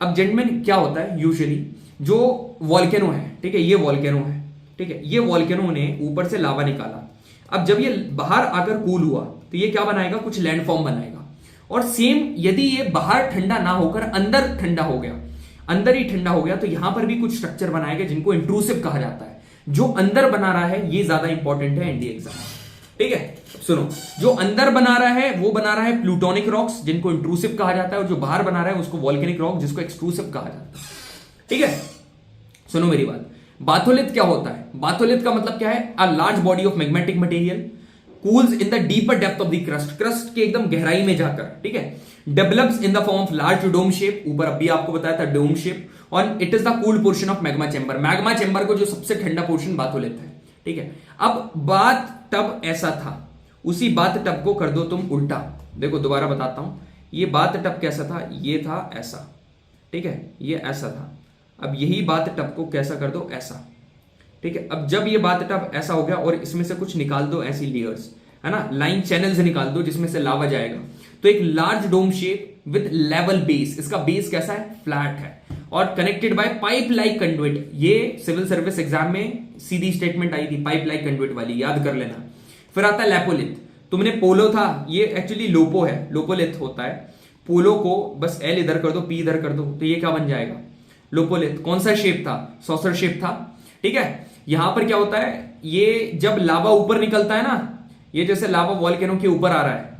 अब जेंटलमैन क्या होता है, यूजुअली जो वॉल्केनो है, ठीक है, ये वॉल्केनो है, ठीक है, ये वॉल्केनो ने ऊपर से लावा निकाला। अब जब ये बाहर आकर कूल हुआ तो ये क्या बनाएगा, कुछ लैंडफॉर्म बनाएगा। और सेम यदि ये बाहर ठंडा ना होकर अंदर ठंडा हो गया, अंदर ही ठंडा हो गया, तो यहां पर भी कुछ स्ट्रक्चर बनाएगा जिनको इंट्रूसिव कहा जाता है। जो अंदर बना रहा है ये ज्यादा इंपॉर्टेंट है एनडीए एग्जाम, ठीक है। सुनो, जो अंदर बना रहा है वो बना रहा है प्लूटोनिक रॉक्स जिनको इंट्रूसिव कहा जाता है, और जो बाहर बना रहा है उसको वॉल्केनिक रॉक जिसको एक्सक्लूसिव कहा जाता है, ठीक है। सुनो मेरी बात, बाथोलिथ क्या होता है, बाथोलिथ का मतलब क्या है, a large body of magmatic material cools in the deeper depth of the crust, crust के एकदम गहराई में जाकर, ठीक है, develops in the form of large dome shape, ऊपर अभी आपको बताया था डोम शेप, और it is the cooled portion of magma chamber, magma chamber को जो सबसे ठंडा पोर्शन बाथोलिथ है, ठीक है। अब बाथ टब ऐसा था, उसी बाथ टब को कर दो तुम उल्टा, देखो दोबारा बताता हूं, ये बाथ टब कैसा था, ये था ऐसा, ठीक है, ये ऐसा था। अब यही बाथ टब को कैसा कर दो, ऐसा, ठीक है। अब जब ये बाथ टब ऐसा हो गया और इसमें से कुछ निकाल दो, ऐसी लेयर्स, है ना, लाइन चैनल्स निकाल दो जिसमें से लावा जाएगा, तो एक large dome shape with level base, इसका बेस कैसा है, फ्लैट है, और connected by pipe like conduit. ये सिविल सर्विस एग्जाम में सीधी स्टेटमेंट आई थी, पाइप लाइक कंडुइट वाली, याद कर लेना। फिर आता है लैपोलिथ, तुमने पोलो था, ये एक्चुअली लोपो है, लोपोलिथ होता है। पोलो को बस एल इधर कर दो, पी इधर कर दो, तो ये क्या बन जाएगा, लोपोलिथ। कौन सा शेप था, सॉसर शेप था, ठीक है। यहां पर क्या होता है, ये जब लावा ऊपर निकलता है ना, ये जैसे लावा वॉल्केनो के ऊपर आ रहा है,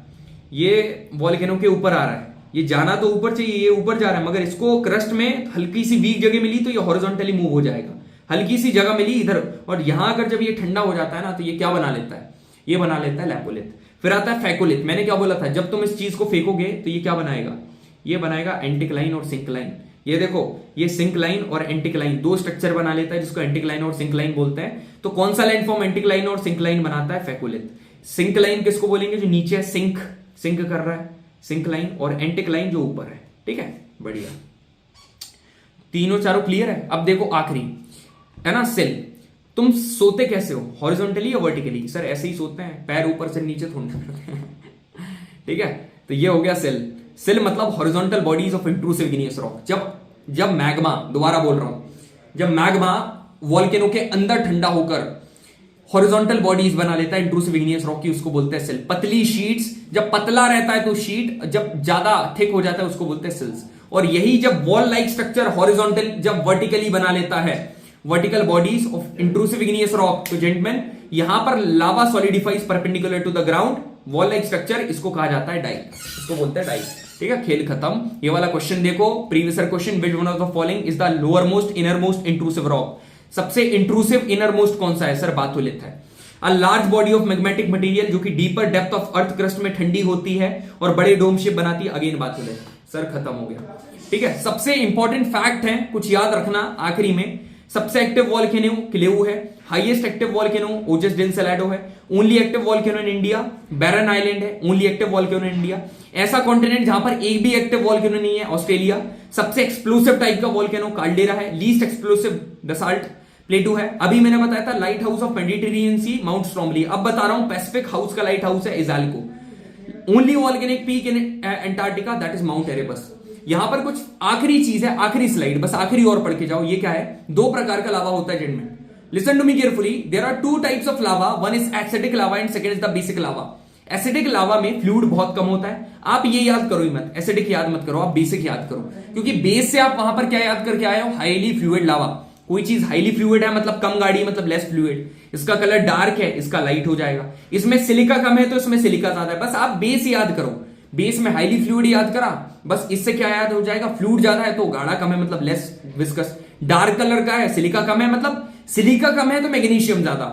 ये वॉल्केनो के ऊपर आ रहा है, ये जाना तो ऊपर चाहिए, ये ऊपर जा रहा है, मगर इसको क्रस्ट में हल्की सी वीक जगह मिली तो ये हॉरिजॉन्टली मूव हो जाएगा, हल्की सी जगह मिली इधर, और यहां अगर जब ये ठंडा हो जाता है ना, तो ये क्या बना लेता है, ये बना लेता है लैपोलिथ। फिर आता है फैकोलिथ, मैंने क्या बोला था, जब तुम इस चीज को फेंकोगे तो ये क्या बनाएगा, ये बनाएगा एंटिक्लाइन और सिंक्लाइन। ये देखो, ये सिंक्लाइन और एंटिक्लाइन दो स्ट्रक्चर बना लेता है जिसको एंटिक्लाइन और सिंक्लाइन बोलते हैं। तो कौन सा लैंडफॉर्म एंटिक्लाइन और सिंक्लाइन बनाता है, फैकोलिथ। सिंक्लाइन किसको बोलेंगे, जो नीचे है, सिंक सिंक कर रहा है, सिंक्लाइन, और एंटिक्लाइन जो ऊपर है, ठीक है, बढ़िया, तीनों चारों क्लियर है। अब देखो आखिरी है ना, सेल। तुम सोते कैसे हो, हॉरिजॉन्टली या वर्टिकली, सर ऐसे ही सोते हैं, पैर ऊपर से नीचे थोड़ा करते हैं, ठीक है। तो ये हो गया सेल। सेल मतलब horizontal bodies of intrusive igneous rock. जब मैग्मा, दोबारा बोल रहा हूं, जब मैग्मा वॉल्केनो के अंदर ठंडा होकर हॉरिजॉन्टल बॉडीज बना लेता है इंट्रूसिव इग्नियस रॉक की, उसको बोलते हैं सेल। पतली शीट्स, जब पतला रहता है तो शीट, जब ज्यादा थिक हो जाता है उसको बोलते हैं सेल्स। और यही जब वॉल लाइक स्ट्रक्चर हॉरिजॉन्टल, जब वर्टिकली बना लेता है, vertical bodies of intrusive igneous rock, तो जेंटलमैन यहां पर lava solidifies perpendicular to the ground, wall like structure, इसको कहा जाता है डाइक, इसको बोलते हैं डाइक, ठीक है। खेल खत्म। ये वाला क्वेश्चन देखो, previous question, which one of the following is the lower most inner most intrusive rock. सबसे इंट्रूसिव इनर मोस्ट कौन सा है, सर बाथोलिथ है। A large body of magnetic material जो कि deeper depth of earth crust में ठंडी होती है और बड़े डोम शेप बनाती है। अगेन बात हो जाए, सर खत्म हो गया। ठीक है, सबसे इंपॉर्टेंट फैक्ट है, कुछ याद रखना आखिरी में। सबसे एक्टिव वॉल्केनो क्लेऊ है, highest active volcano Ojos del Salado है, only active volcano in India Barren Island है, only active volcano in India. ऐसा कॉन्टिनेंट जहां पर एक भी एक्टिव वॉल्केनो नहीं है ऑस्ट्रेलिया। सबसे एक्सप्लोसिव टाइप का वॉल्केनो काल्डेरा है, लीस्ट एक्सप्लोसिव बेसाल्ट प्लेटू है। अभी मैंने बताया था lighthouse of Mediterranean sea mount Stromboli, अब बता रहा हूं पैसिफिक हाउस का लाइट हाउस है Izalco. Only volcanic peak in Antarctica that is mount Erebus. यहां पर कुछ आखिरी चीज है, आखिरी स्लाइड, बस आखिरी और पढ़ के जाओ। ये क्या है, दो प्रकार का लावा होता है जिनमें, listen to me carefully, there are two types of lava, one is acidic lava and second is the basic lava. Acidic lava में फ्लूइड बहुत कम होता है। आप ये याद करो ही मत, एसिडिक याद मत करो, आप बेसिक याद करो, क्योंकि बेस से आप वहां पर क्या याद करके आए हो, हाईली फ्लूइड लावा। कोई चीज हाईली फ्लूइड है मतलब कम गाढ़ी, मतलब लेस फ्लूइड। इसका कलर डार्क है, इसका लाइट हो जाएगा। इसमें सिलिका कम है तो इसमें सिलिका ज्यादा है। बस आप बेस याद करो, बेस में हाईली फ्लूइड याद करा, बस इससे क्या याद हो जाएगा, फ्लूइड ज्यादा है तो गाढ़ा कम है मतलब लेस विस्कस। डार्क कलर का है, सिलिका कम है मतलब सिलिका कम है तो मैग्नीशियम ज्यादा।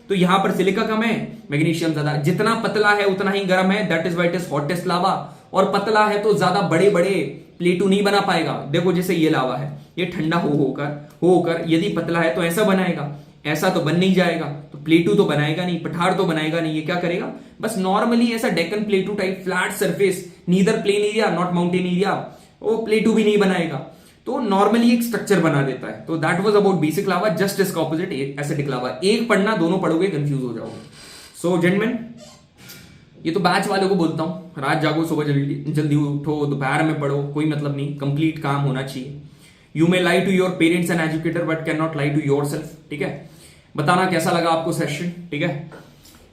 तो यहां पर सिलिका कम है, मैग्नीशियम ज्यादा। जितना पतला है उतना ही गर्म है, that is why it is hottest lava. और पतला है तो ज्यादा बड़े बड़े प्लेटू नहीं बना पाएगा। देखो जैसे ये लावा है, ये ठंडा होकर यदि पतला है तो ऐसा बनाएगा, ऐसा तो बन नहीं जाएगा, तो प्लेटू तो बनाएगा नहीं, पठार तो बनाएगा नहीं। ये क्या करेगा, बस नॉर्मली ऐसा Deccan प्लेटू type flat surface, neither plain area not mountain area, वो प्लेटू भी नहीं बनाएगा, तो नॉर्मली एक स्ट्रक्चर बना देता है। तो that was about basic lava, just इसका ऑपोजिट एसिडिक लावा। एक पढ़ना, दोनों पढ़ोगे कंफ्यूज हो जाओगे। सो जेंटलमैन, ये तो बैच वालों को बोलता हूं, रात जागो सुबह जल्दी उठो, दोपहर में पढ़ो, कोई मतलब नहीं, कंप्लीट काम होना चाहिए। You may lie to your parents and educator but can not lie to yourself. ठीक है, बताना कैसा लगा आपको सेशन। ठीक है,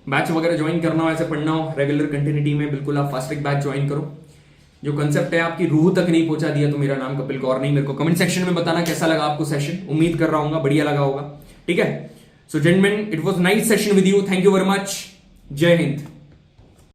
बैच वगैरह ज्वाइन करना हो, ऐसे पढ़ना हो रेगुलर कंटिन्यूटी में, बिल्कुल आप फास्ट ट्रैक बैच ज्वाइन करो। जो कंसेप्ट है आपकी रूह तक नहीं पहुंचा दिया तो मेरा नाम कपिल गौर नहीं। मेरे को कमेंट सेक्शन में बताना कैसा लगा आपको सेशन, उम्मीद कर रहा हूँ बढ़िया लगा होगा। ठीक है, so gentleman, it was nice session with you, thank you very much, जय हिंद।